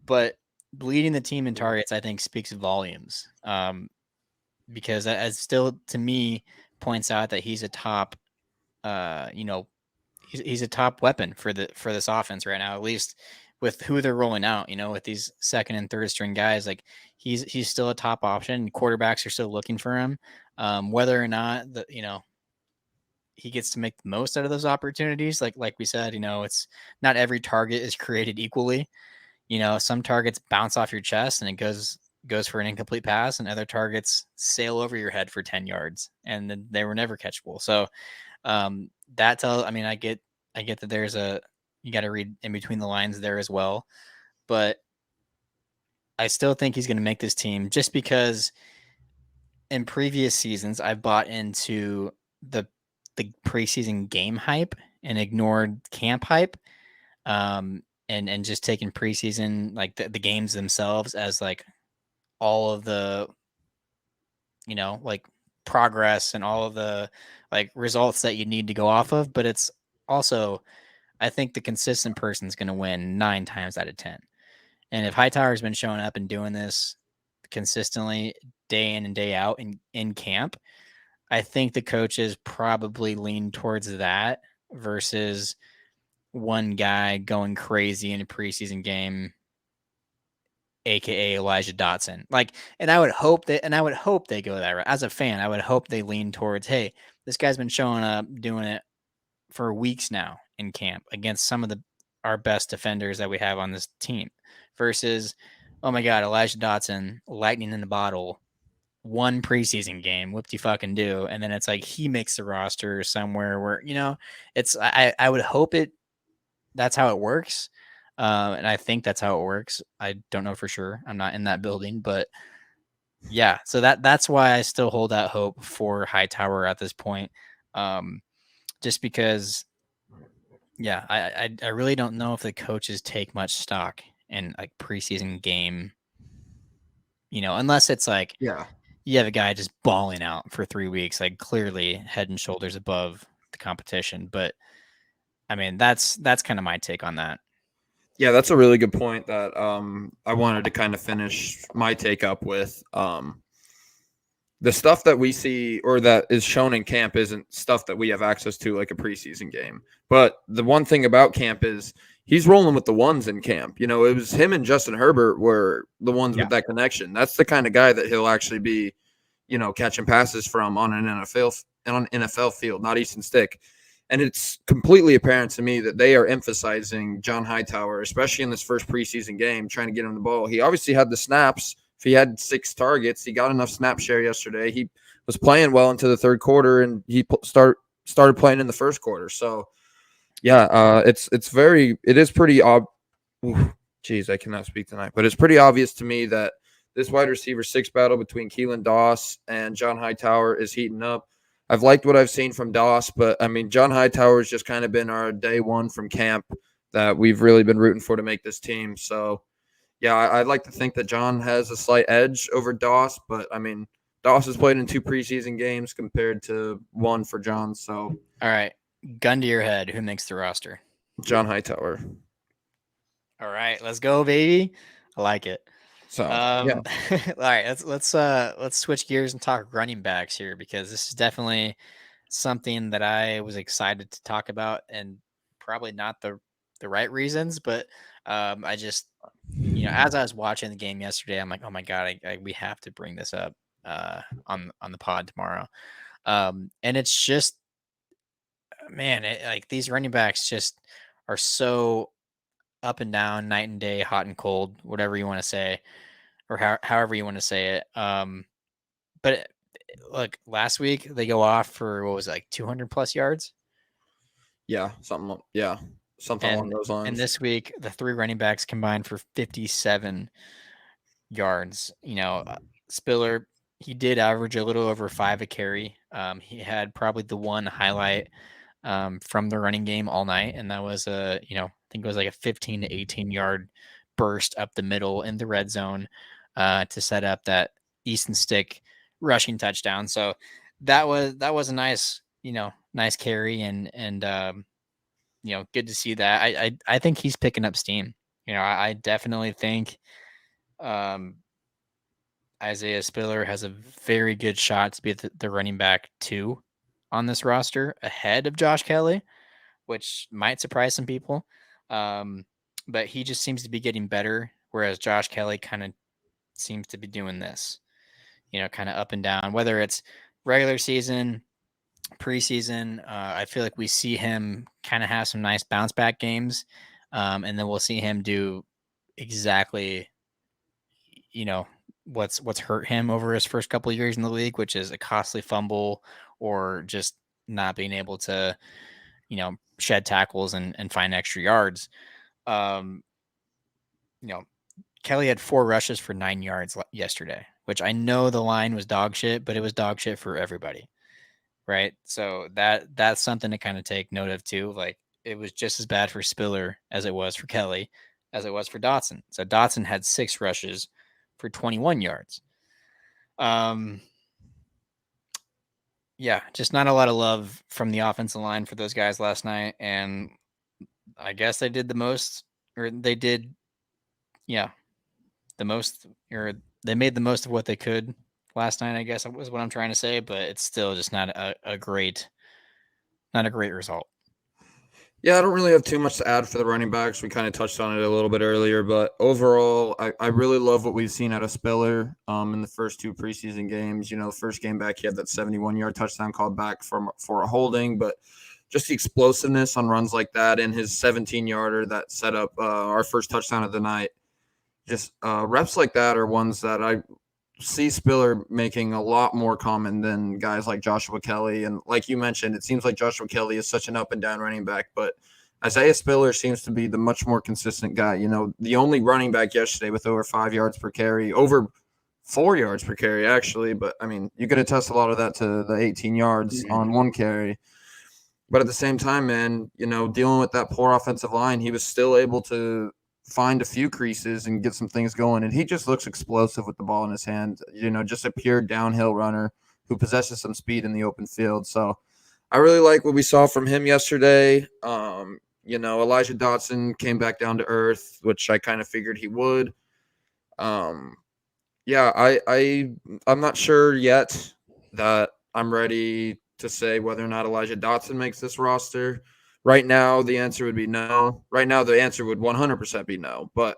But leading the team in targets, I think, speaks volumes. Because that as still to me points out that he's a top, uh, you know, he's a top weapon for this offense right now, at least with who they're rolling out, with these second and third string guys. Like he's still a top option. Quarterbacks are still looking for him. Whether or not he gets to make the most out of those opportunities, like we said, it's not every target is created equally. Some targets bounce off your chest and it goes for an incomplete pass, and other targets sail over your head for 10 yards and then they were never catchable. So I mean, I get that you got to read in between the lines there as well, but I still think he's going to make this team just because in previous seasons I've bought into the preseason game hype and ignored camp hype. And just taking preseason, like the games themselves, as like all of the like progress and all of the like results that you need to go off of. But it's also, I think the consistent person is going to win 9 times out of 10. And if Hightower's been showing up and doing this consistently day in and day out in camp, I think the coaches probably lean towards that versus one guy going crazy in a preseason game, aka Elijah Dotson. Like, and I would hope they go that route. As a fan, I would hope they lean towards, hey, this guy's been showing up doing it for weeks now in camp against some of our best defenders that we have on this team versus, oh my God, Elijah Dotson, lightning in the bottle, one preseason game, whoop de fucking do. And then it's like he makes the roster somewhere where, it's, I would hope that's how it works. And I think that's how it works. I don't know for sure. I'm not in that building, but yeah. So that's why I still hold out hope for Hightower at this point. Just because, yeah, I really don't know if the coaches take much stock in like preseason game, unless it's like Yeah. you have a guy just balling out for 3 weeks, like clearly head and shoulders above the competition. But I mean, that's kind of my take on that. Yeah, that's a really good point that I wanted to kind of finish my take up with. The stuff that we see or that is shown in camp isn't stuff that we have access to like a preseason game. But the one thing about camp is he's rolling with the ones in camp. It was him and Justin Herbert were the ones Yeah. with that connection. That's the kind of guy that he'll actually be, catching passes from on an NFL field, not Easton Stick. And it's completely apparent to me that they are emphasizing John Hightower, especially in this first preseason game, trying to get him the ball. He obviously had the snaps. If he had 6 targets, he got enough snap share yesterday. He was playing well into the third quarter, and he started playing in the first quarter. So, yeah, it is pretty Jeez, I cannot speak tonight, but it's pretty obvious to me that this wide receiver 6 battle between Keelan Doss and John Hightower is heating up. I've liked what I've seen from Doss, but I mean, John Hightower has just kind of been our day one from camp that we've really been rooting for to make this team. So, yeah, I'd like to think that John has a slight edge over Doss, but I mean, Doss has played in 2 preseason games compared to 1 for John. So, All right. Gun to your head. Who makes the roster? John Hightower. All right. Let's go, baby. I like it. So, yeah. All right. Let's switch gears and talk running backs here because this is definitely something that I was excited to talk about and probably not the right reasons, but I just as I was watching the game yesterday, I'm like, oh my God, we have to bring this up on the pod tomorrow. And it's just, man, like these running backs just are so up and down, night and day, hot and cold, whatever you want to say, or however you want to say it. But look, last week they go off for what was it, like 200 plus yards, Yeah, something along and those lines. this week the 3 running backs combined for 57 yards. Spiller, he did average a little over 5 a carry. He had probably the one highlight from the running game all night, and that was I think it was like a 15 to 18 yard burst up the middle in the red zone to set up that Easton Stick rushing touchdown. So that was a nice carry and good to see that. I think he's picking up steam. I definitely think um, Isaiah Spiller has a very good shot to be the running back 2 on this roster ahead of Josh Kelly, which might surprise some people. But he just seems to be getting better, whereas Josh Kelly kind of seems to be doing this, kind of up and down, whether it's regular season, preseason. I feel like we see him kind of have some nice bounce back games. And then we'll see him do exactly, what's hurt him over his first couple of years in the league, which is a costly fumble or just not being able to, shed tackles and find extra yards. Um, you know, Kelly had 4 rushes for 9 yards yesterday, which I know the line was dog shit, but it was dog shit for everybody, right? So that's something to kind of take note of too. Like it was just as bad for Spiller as it was for Kelly, as it was for Dotson. So Dotson had 6 rushes for 21 yards. Um, yeah, just not a lot of love from the offensive line for those guys last night, and I guess they did the most, or they did, yeah, the most, or they made the most of what they could last night, I guess was what I'm trying to say, but it's still just not a great result. Yeah, I don't really have too much to add for the running backs. We kind of touched on it a little bit earlier, but overall, I really love what we've seen out of Spiller in the first two preseason games. You know, the first game back, he had that 71-yard touchdown called back for a holding, but just the explosiveness on runs like that and his 17-yarder that set up our first touchdown of the night. Just reps like that are ones that I see Spiller making a lot more common than guys like Joshua Kelly. And like you mentioned, it seems like Joshua Kelly is such an up and down running back, but Isaiah Spiller seems to be the much more consistent guy. You know, the only running back yesterday with over 5 yards per carry, over 4 yards per carry, actually. But I mean, you could attest a lot of that to the 18 yards on one carry. But at the same time, man, you know, dealing with that poor offensive line, he was still able to find a few creases and get some things going. And he just looks explosive with the ball in his hand, you know, just a pure downhill runner who possesses some speed in the open field. So I really like what we saw from him yesterday. You know, Elijah Dotson came back down to earth, which I kind of figured he would. Um, yeah, I'm not sure yet that I'm ready to say whether or not Elijah Dotson makes this roster. Right now, the answer would be no. Right now, the answer would 100% be no. But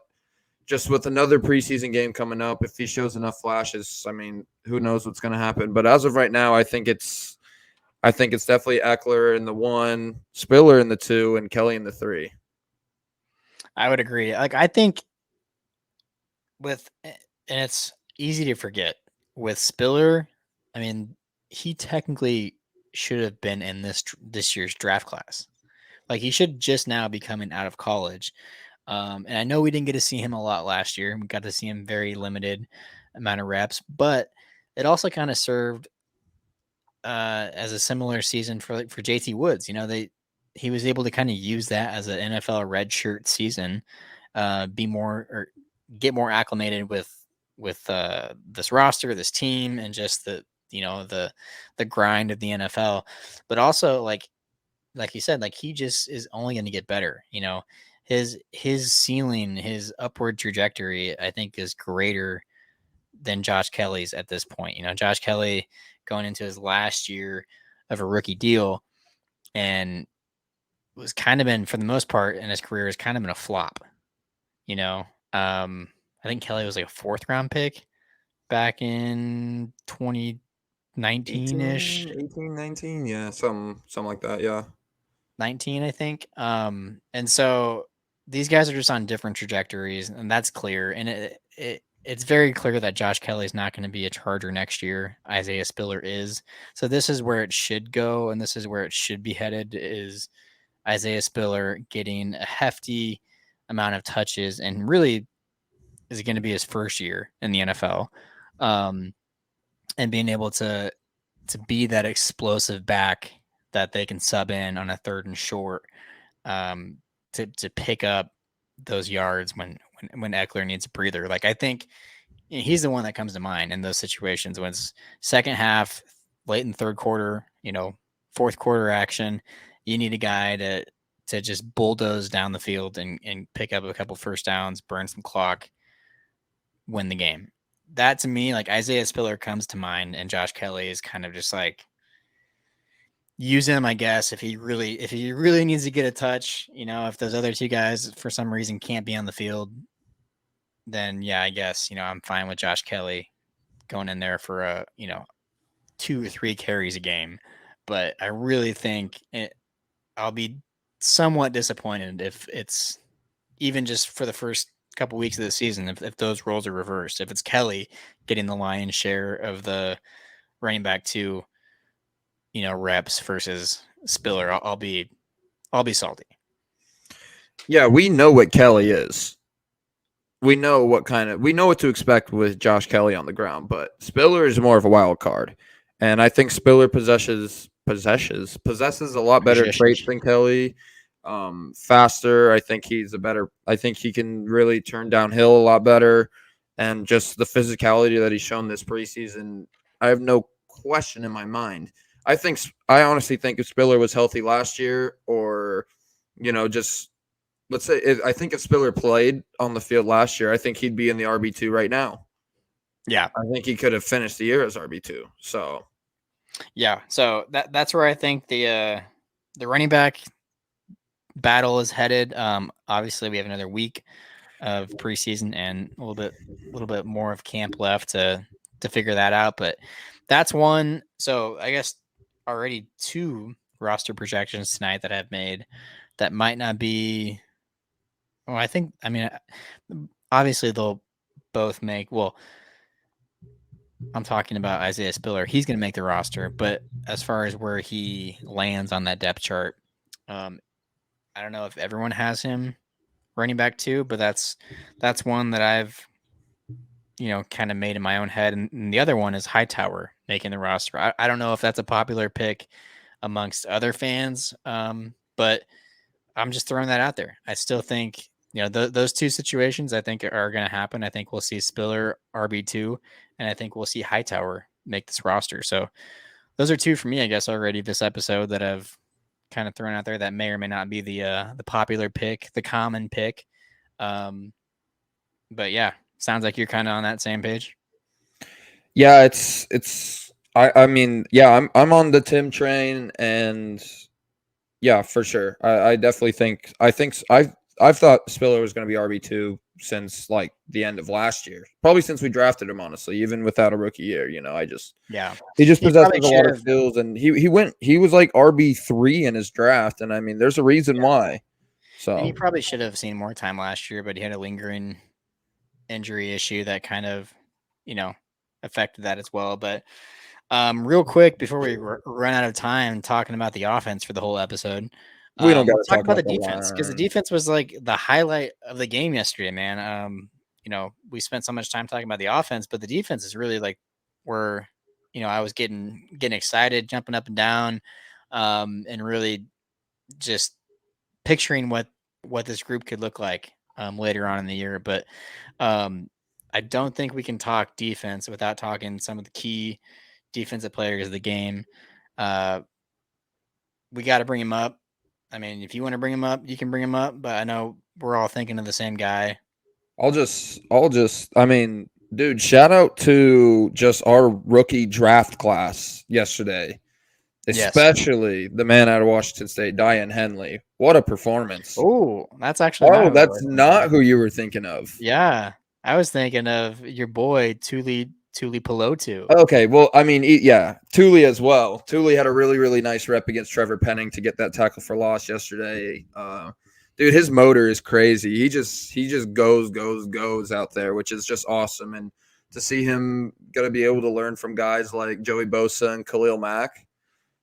just with another preseason game coming up, if he shows enough flashes, I mean, who knows what's going to happen. But as of right now, I think it's definitely Eckler in the 1, Spiller in the 2, and Kelly in the 3. I would agree. Like I think with, and it's easy to forget with Spiller. I mean, he technically should have been in this year's draft class. Like he should just now be coming out of college. And I know we didn't get to see him a lot last year. We got to see him very limited amount of reps, but it also kind of served as a similar season for JT Woods. You know, he was able to kind of use that as an NFL redshirt season, be more or get more acclimated with this roster, this team, and just the grind of the NFL. But also like you said, like he just is only going to get better. You know, his ceiling, his upward trajectory, I think, is greater than Josh Kelly's at this point. You know, Josh Kelly going into his last year of a rookie deal and was kind of been, for the most part in his career, has kind of been a flop. You know, I think Kelly was like a fourth round pick back in 2019 ish, 18, 19, yeah, something like that, yeah. 19, I think. And so these guys are just on different trajectories, and that's clear. And it's very clear that Josh Kelly is not going to be a Charger next year. Isaiah Spiller is. So this is where it should go, and this is where it should be headed, is Isaiah Spiller getting a hefty amount of touches, and really is going to be his first year in the NFL, and being able to be that explosive back that they can sub in on a third and short, to pick up those yards when Eckler needs a breather. Like I think he's the one that comes to mind in those situations when it's second half, late in third quarter, fourth quarter action. You need a guy to just bulldoze down the field and pick up a couple first downs, burn some clock, win the game. That to me, like Isaiah Spiller comes to mind, and Josh Kelly is kind of just like, use him, I guess, if he really needs to get a touch. If those other two guys for some reason can't be on the field, then yeah, I guess I'm fine with Josh Kelly going in there for 2 or 3 carries a game. But I really think I'll be somewhat disappointed if it's even just for the first couple weeks of the season, if those roles are reversed, if it's Kelly getting the lion's share of the running back 2 reps versus Spiller. I'll be salty. Yeah, we know what Kelly is. We know what to expect with Josh Kelly on the ground, but Spiller is more of a wild card. And I think Spiller possesses a lot better traits than Kelly. Faster. I think he can really turn downhill a lot better. And just the physicality that he's shown this preseason, I have no question in my mind. I honestly think if Spiller was healthy last year, or, just let's say I think if Spiller played on the field last year, I think he'd be in the RB2 right now. Yeah. I think he could have finished the year as RB2. So Yeah. So that's where I think the running back battle is headed. Obviously we have another week of preseason and a little bit more of camp left to figure that out. But that's one. So I guess already two roster projections tonight that I've made that might not be. Well, I mean, obviously they'll both make. Well, I'm talking about Isaiah Spiller. He's going to make the roster, but as far as where he lands on that depth chart, um, I don't know if everyone has him running back too, but that's one that I've kind of made in my own head. And the other one is Hightower making the roster. I don't know if that's a popular pick amongst other fans, but I'm just throwing that out there. I still think those two situations I think are going to happen. I think we'll see Spiller RB2, and I think we'll see Hightower make this roster. So those are two for me, I guess, already this episode that I've kind of thrown out there that may or may not be the popular pick, the common pick. Um, but yeah, sounds like you're kind of on that same page. yeah, I mean, yeah, I'm on the Tim train, and yeah, for sure. I definitely I've thought Spiller was going to be RB2 since like the end of last year. Probably since we drafted him, honestly, even without a rookie year. Yeah, He just he possesses probably a lot should of have. skills, and he was like RB3 in his draft, and I mean, there's a reason why. And he So probably should have seen more time last year, but he had a lingering injury issue that kind of, you know, affected that as well. But real quick before we run out of time talking about the offense for the whole episode, we don't got let's to talk talk about the about the defense because the line. defense was like the highlight of the game yesterday, man. We spent so much time talking about the offense, but the defense is really like where I was getting excited, jumping up and down, and really just picturing what this group could look like later on in the year. But um, I don't think we can talk defense without talking some of the key defensive players of the game. Uh, we got to bring him up. I mean, if you want to bring him up, you can bring him up. But I know we're all thinking of the same guy. I mean, dude, shout out to just our rookie draft class yesterday, Yes. especially the man out of Washington State, Diane Henley. What a performance! Oh, that's actually Oh, not who I that's was thinking not of. who you were thinking of. Yeah, I was thinking of your boy Tuli Pelotu. Okay, well, I mean, yeah, Thule as well. Thule had a really, really nice rep against Trevor Penning to get that tackle for loss yesterday. Dude, his motor is crazy. He just goes out there, which is just awesome. And to see him gonna be able to learn from guys like Joey Bosa and Khalil Mack,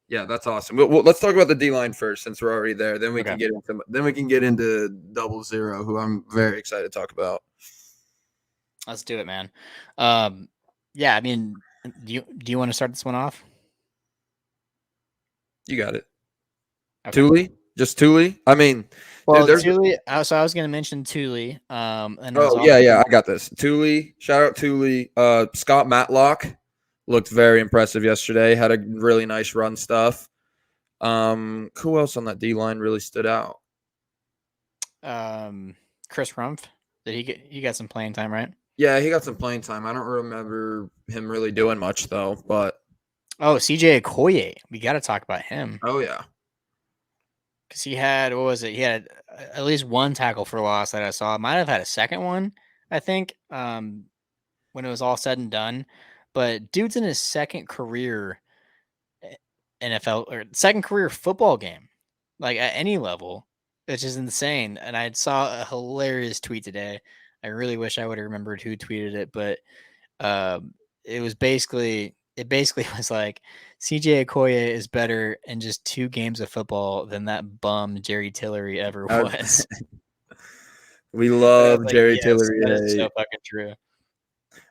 yeah, that's awesome. Let's talk about the D line first, since we're already there. Okay. Then we can get into 00, who I'm very excited to talk about. Let's do it, man. Yeah, I mean, do you want to start this one off? You got it. Okay. Thule, just Thule. I mean, dude, Well, there's Thule. So I was going to mention Thule. And I was Oh also yeah, yeah, gonna, I got this. Thule, shout out Thule. Scott Matlock looked very impressive yesterday. Had a really nice run stuff. Who else on that D line really stood out? Chris Rumpf. Did he got some playing time, right? Yeah, he got some playing time. I don't remember him really doing much though. But Oh, CJ Okoye. We got to talk about him oh yeah, because he had what was it? He had at least one tackle for loss that I saw. Might have had a second one, I think. When it was all said and done, but dude's in his second career NFL or second career football game, like at any level, which is insane. And I saw a hilarious tweet today. I really wish I would have remembered who tweeted it, but um, it basically was like CJ Okoye is better in just 2 games of football than that bum Jerry Tillery ever Uh, was. we And I was love like, Jerry yes, Tillery that is so hate. fucking true.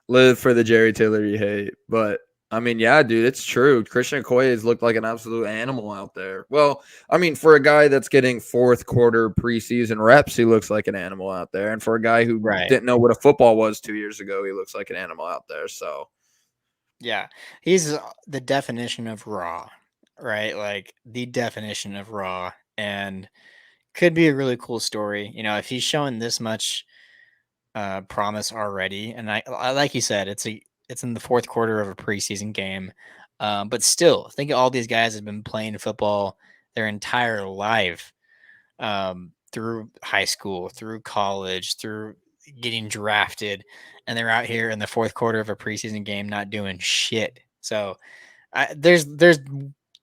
Live for the Jerry Tillery hate. But I mean, yeah, dude, it's true. Christian Okoye has looked like an absolute animal out there. Well, I mean, for a guy that's getting fourth quarter preseason reps, he looks like an animal out there. And for a guy who Right. didn't know what a football was 2 years ago, he looks like an animal out there. So Yeah. He's the definition of raw, right? Like the definition of raw. And Could be a really cool story. If he's showing this much promise already, and I like you said, it's in the fourth quarter of a preseason game, but still, think of all these guys have been playing football their entire life, through high school, through college, through getting drafted, and they're out here in the fourth quarter of a preseason game not doing shit. So there's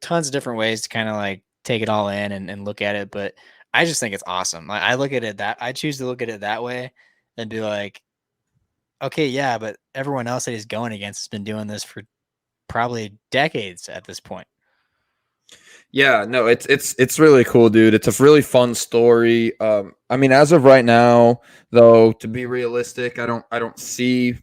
tons of different ways to kind of like take it all in and look at it, but I just think it's awesome. I look at it that I choose to look at it that way and be like, okay, yeah, but everyone else that he's going against has been doing this for probably decades at this point. Yeah, no, it's really cool, dude. It's a really fun story. I mean, as of right now, though, to be realistic, I don't see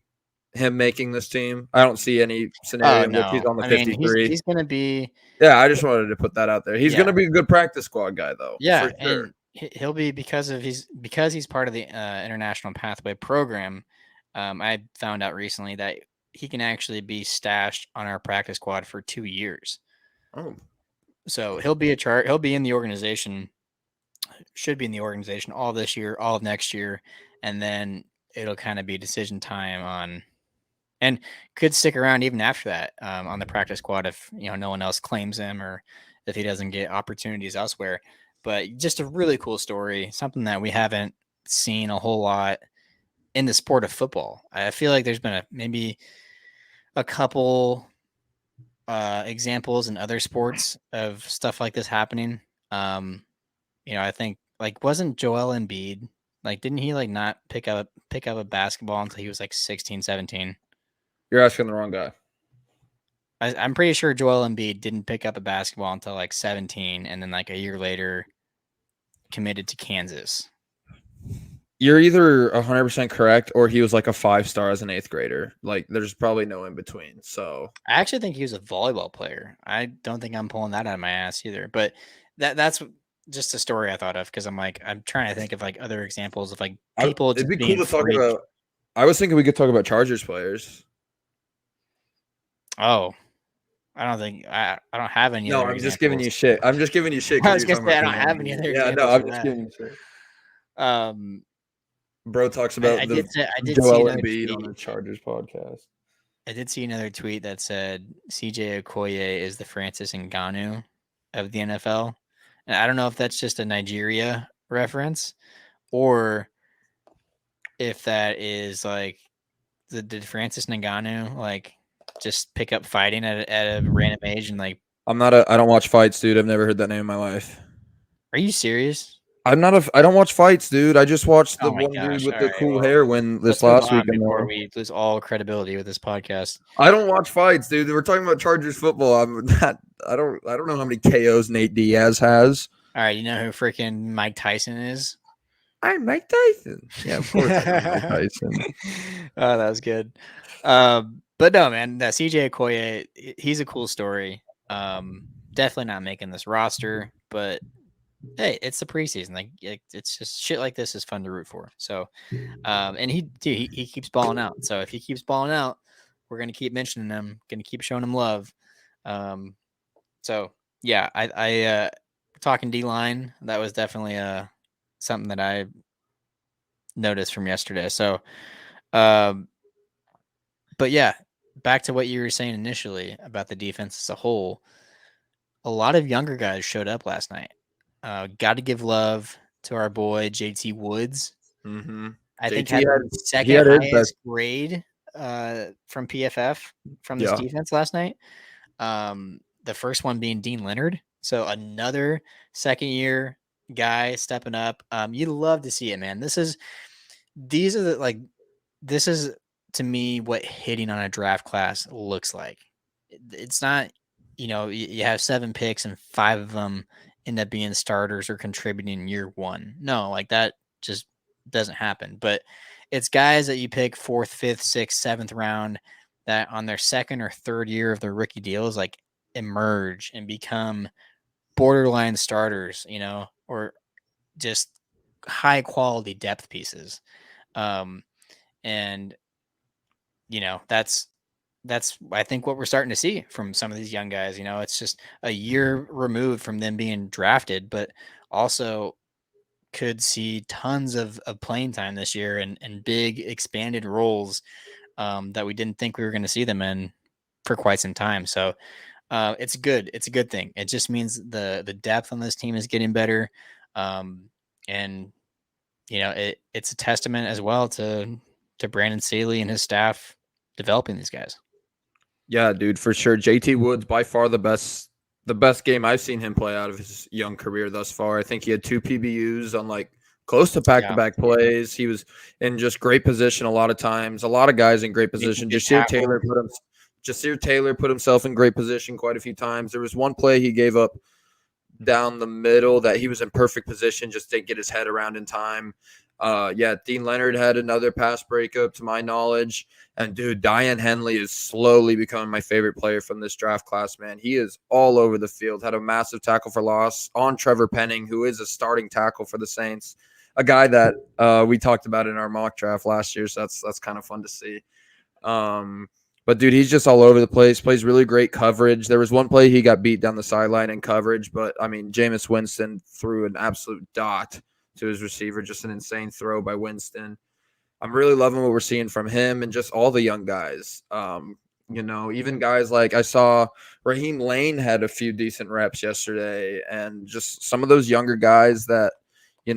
him making this team. I don't see any Oh scenario in which he's no, on the I mean he's 53. he's gonna be Yeah, I just wanted to put that out there. He's going yeah to be a good practice squad guy, though, for yeah, sure. and he'll be because he's part of the international pathway program. I found out recently that he can actually be stashed on our practice squad for 2 years. Oh, So he'll be a chart. He'll be in the organization. Should be in the organization all this year, all of next year, and then it'll kind of be decision time on, and could stick around even after that, on the practice squad if no one else claims him or if he doesn't get opportunities elsewhere. But just a really cool story, something that we haven't seen a whole lot in the sport of football. I feel like there's been maybe a couple examples in other sports of stuff like this happening. Um, I think like wasn't Joel Embiid, like didn't he like not pick up a basketball until he was like 16, 17? you're asking the wrong guy. I'm pretty sure Joel Embiid didn't pick up a basketball until like 17, and then like a year later committed to Kansas. You're either 100% correct or he was like a 5-star as an 8th grader. Like, there's probably no in between. So, I actually think he was a volleyball player. I don't think I'm pulling that out of my ass either. But that's just a story I thought of because I'm trying to think of like other examples of like people it'd just be cool being to talk freak. about. I was thinking we could talk about Chargers players. Oh, I don't have any No, other I'm just giving examples. you shit. I'm just giving you shit I because was you're gonna talking say about I don't Joel have any Embiid. other Yeah, no, examples I'm for just that. giving you shit. Um, Bro talks I about the did say I did see Joel another Embiid on tweet. the Chargers podcast. I did see another tweet that said CJ Okoye is the Francis Ngannou of the NFL. And I don't know if that's just a Nigeria reference or if that is like did Francis Ngannou like just pick up fighting at a random age and like I don't watch fights, dude. I've never heard that name in my life. are you serious? I don't watch fights, dude. I just watched the Oh my one dude gosh. with All the right. cool Well, hair win this let's move last on weekend, before though. we lose all credibility with this podcast. I don't watch fights, dude. We're talking about Chargers football. I'm not. I don't know how many KOs Nate Diaz has. All right, you know who freaking Mike Tyson is? I'm Mike Tyson. Yeah, of course I know Mike Tyson. Oh, that was good. But no, man, that CJ Okoye, he's a cool story. Definitely not making this roster, but hey, it's the preseason. Like it's just shit like this is fun to root for. So, and he keeps balling out. So if he keeps balling out, we're gonna keep mentioning him, gonna keep showing him love. Um, so yeah, I talking D line, that was definitely something that I noticed from yesterday. So, um, but yeah, back to what you were saying initially about the defense as a whole. A lot of younger guys showed up last night. Got to give love to our boy JT Woods. Mm-hmm. I think JT had the he second had his best. highest grade from PFF from this Yeah, defense last night. The first one being Dean Leonard. So another second year guy stepping up. You love to see it, man. These are the like this is to me what hitting on a draft class looks like. It's not, you have 7 picks and 5 of them end up being starters or contributing in year one. No, like that just doesn't happen. But it's guys that you pick fourth, fifth, sixth, seventh round that on their second or third year of their rookie deals, like emerge and become borderline starters, or just high quality depth pieces. Um, and that's I think what we're starting to see from some of these young guys. It's just a year removed from them being drafted, but also could see tons of playing time this year and big expanded roles that we didn't think we were going to see them in for quite some time. So it's good. It's a good thing. It just means the depth on this team is getting better, and it's a testament as well to Brandon Staley and his staff developing these guys. Yeah, dude, for sure. JT Woods by far the best game I've seen him play out of his young career thus far. I think he had 2 PBUs on like close to back to Yeah, back plays. He was in just great position a lot of times. A lot of guys in great making position. good tackles. Jasir Taylor put himself in great position quite a few times. There was one play he gave up down the middle that he was in perfect position, just didn't get his head around in time. Yeah, Dean Leonard had another pass breakup to my knowledge. And dude, Diane Henley is slowly becoming my favorite player from this draft class, man. He is all over the field, had a massive tackle for loss on Trevor Penning, who is a starting tackle for the Saints, a guy that we talked about in our mock draft last year. So that's kind of fun to see. But dude, he's just all over the place. Plays really great coverage. There was one play he got beat down the sideline in coverage, but I mean, Jameis Winston threw an absolute dot to his receiver. Just an insane throw by Winston. I'm really loving what we're seeing from him and just all the young guys. Even guys like I saw Raheem Lane had a few decent reps yesterday, and just some of those younger guys that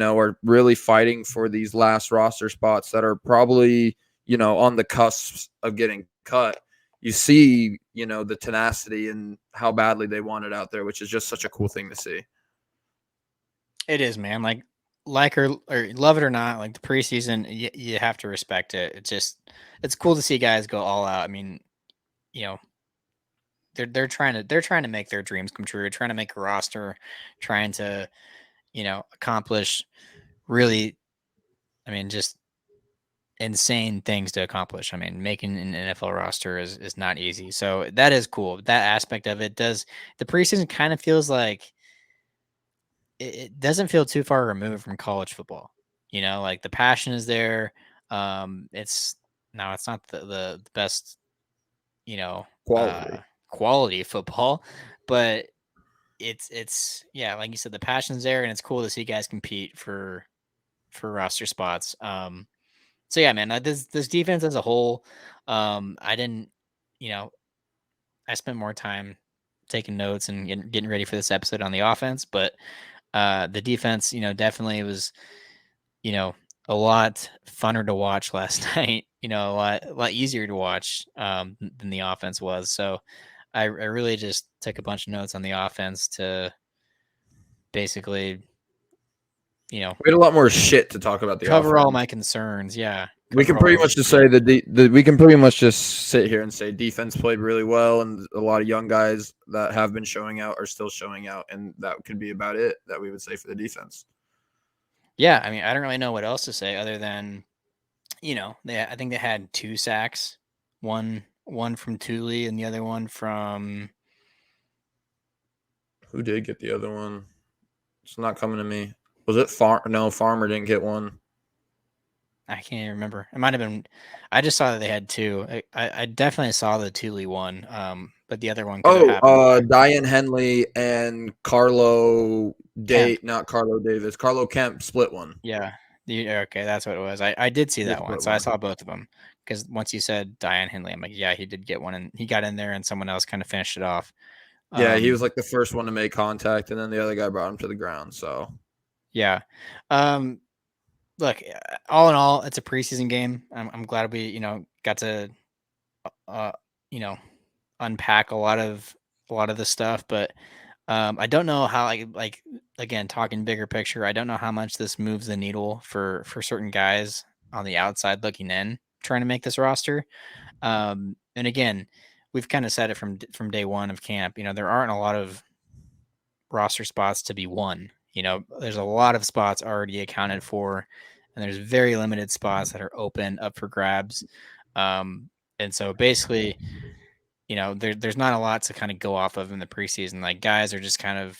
are really fighting for these last roster spots that are probably on the cusp of getting cut. You see, the tenacity and how badly they want it out there, which is just such a cool thing to see. It is, man. Like or love it or not, like the preseason, you have to respect it. It's cool to see guys go all out. I mean, you know, they're trying to make their dreams come true. Trying to make a roster, trying to accomplish really. I mean, just insane things to accomplish. I mean, making an NFL roster is not easy. So that is cool. That aspect of it does. The preseason kind of feels like it doesn't feel too far removed from college football. Like the passion is there. It's now it's not the best, you know, uh, Quality. quality of football, but it's yeah, like you said, the passion's there, and it's cool to see guys compete for roster spots. So yeah, man, this defense as a whole, I didn't, you know, I spent more time taking notes and getting ready for this episode on the offense, but the defense, definitely was, you know, a lot funner to watch last night. A lot easier to watch than the offense was. So I really just took a bunch of notes on the offense to basically, you know, We had a lot more shit to talk about the cover all offense. my concerns. Yeah, We can cover all pretty my much just yeah. say that we can pretty much just sit here and say defense played really well, and a lot of young guys that have been showing out are still showing out, and that could be about it that we would say for the defense. Yeah, I mean, I don't really know what else to say other than, I think they had 2 sacks. One from Thule and the other one from Who did get the other one? It's not coming to me. Was it Farm? No, Farmer didn't get one. I can't even remember. It might have been I just saw that they had 2. I definitely saw the Thule one, but the other one could have Oh, happened by Diane Henley and Carlo Kemp. not Carlo Davis. Carlo Kemp split one. Yeah. Okay, that's what it was. I did see They that one. split So I one. saw both of them because once you said Diane Henley, I'm like, yeah, he did get one, and he got in there, and someone else kind of finished it off. Yeah, he was Um, like the first one to make contact, and then the other guy brought him to the ground. So yeah. Um, Look, all in all, it's a preseason game. I'm glad we, got to, uh, you know, unpack a lot of the stuff, but I don't know how, like again, talking bigger picture, I don't know how much this moves the needle for certain guys on the outside looking in, trying to make this roster. And again, we've kind of said it from day one of camp. There aren't a lot of roster spots to be won. There's a lot of spots already accounted for, and there's very limited spots that are open up for grabs. And so basically, there's not a lot to kind of go off of in the preseason. Like guys are just kind of,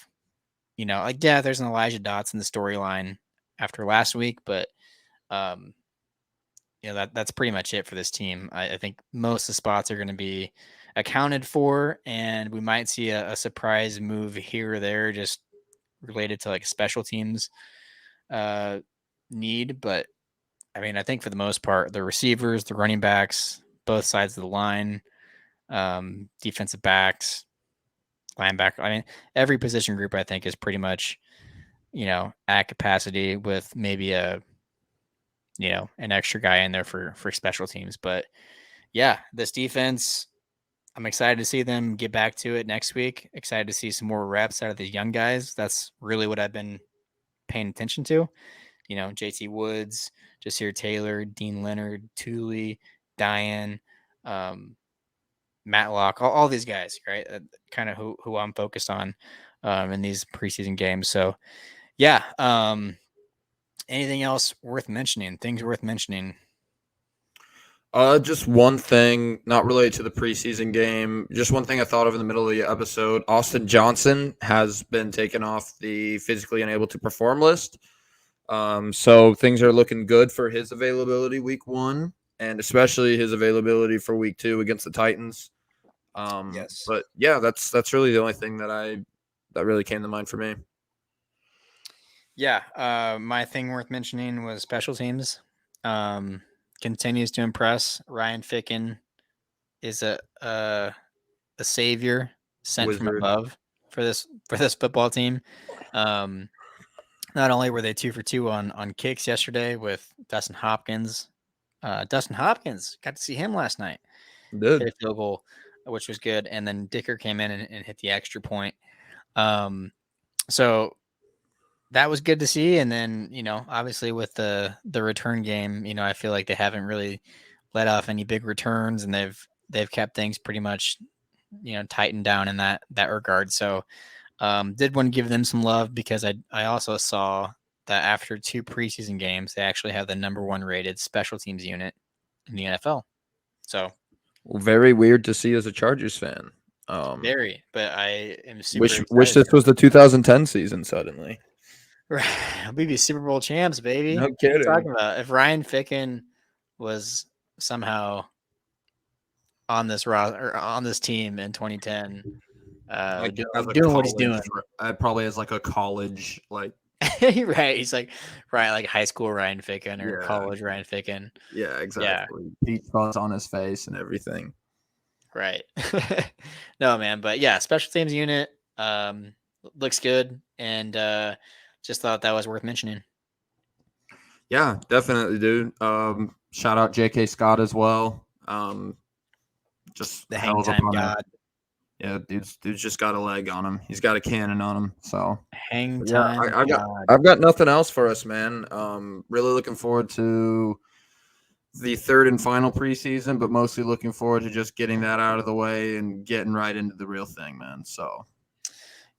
like yeah, there's an Elijah Dots in the storyline after last week, but um, that's pretty much it for this team. I think most of the spots are going to be accounted for, and we might see a surprise move here or there, just related to like special teams need, but I mean, I think for the most part, the receivers, the running backs, both sides of the line, defensive backs, linebacker. I mean, every position group I think is pretty much, at capacity with maybe an extra guy in there for special teams. But yeah, this defense, I'm excited to see them get back to it next week. Excited to see some more reps out of the young guys. That's really what I've been paying attention to. JT Woods, Jasir Taylor, Dean Leonard, Thule, Diane, Matlock, all these guys, right? Kind of who I'm focused on in these preseason games. So yeah. Anything else worth mentioning? Things worth mentioning? Just one thing, not related to the preseason game. Just one thing I thought of in the middle of the episode. Austin Johnson has been taken off the physically unable to perform list. So things are looking good for his availability week 1, and especially his availability for week 2 against the Titans. Yes. But yeah, that's really the only thing that really came to mind for me. Yeah. My thing worth mentioning was special teams. Continues to impress. Ryan Ficken is a savior sent from Wizard. above for this football team. Not only were they 2 for 2 on kicks yesterday with Dustin Hopkins. Dustin Hopkins, got to see him last night. Hit Did. a field goal, which was good. And then Dicker came in and hit the extra point. So that was good to see. And then, obviously with the return game, I feel like they haven't really let off any big returns, and they've kept things pretty much, tightened down in that regard. So did want to give them some love, because I also saw that after 2 preseason games, they actually have the number 1 rated special teams unit in the NFL. So Very weird to see as a Chargers fan. very, but I am super Wish excited. this was the 2010 season suddenly. We'd be Super Bowl champs, baby. No What are you kidding. talking about? If Ryan Ficken was somehow on this roster or on this team in 2010, Like as a doing what he's doing. college, probably as like a college, like Right. He's like high school Ryan Ficken or yeah, college Ryan Ficken. yeah, Yeah, exactly. Peach fuzz on his face and everything. right. No, man, but yeah, special teams unit looks good, and just thought that was worth mentioning. Yeah, definitely, dude. Shout out J.K. Scott as well. Just The hell hang of a time punter. god. Yeah, dude's just got a leg on him. He's got a cannon on him. So Hang yeah, time god. I've got nothing else for us, man. Really looking forward to the third and final preseason, but mostly looking forward to just getting that out of the way and getting right into the real thing, man. So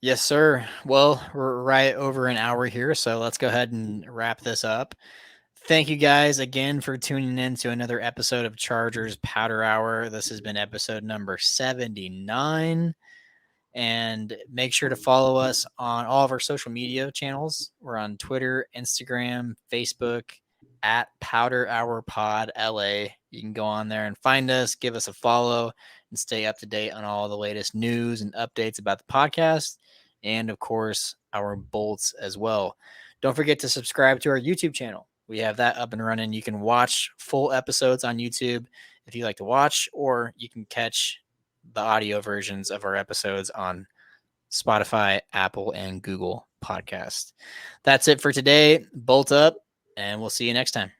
Yes, sir. Well, we're right over an hour here, so let's go ahead and wrap this up. Thank you guys again for tuning in to another episode of Chargers Powder Hour. This has been episode number 79. And make sure to follow us on all of our social media channels. We're on Twitter, Instagram, Facebook at Powder Hour Pod LA. You can go on there and find us, give us a follow, and stay up to date on all the latest news and updates about the podcast. And of course, our bolts as well. Don't forget to subscribe to our YouTube channel. We have that up and running. You can watch full episodes on YouTube if you like to watch, or you can catch the audio versions of our episodes on Spotify, Apple, and Google Podcast. That's it for today. Bolt up, and we'll see you next time.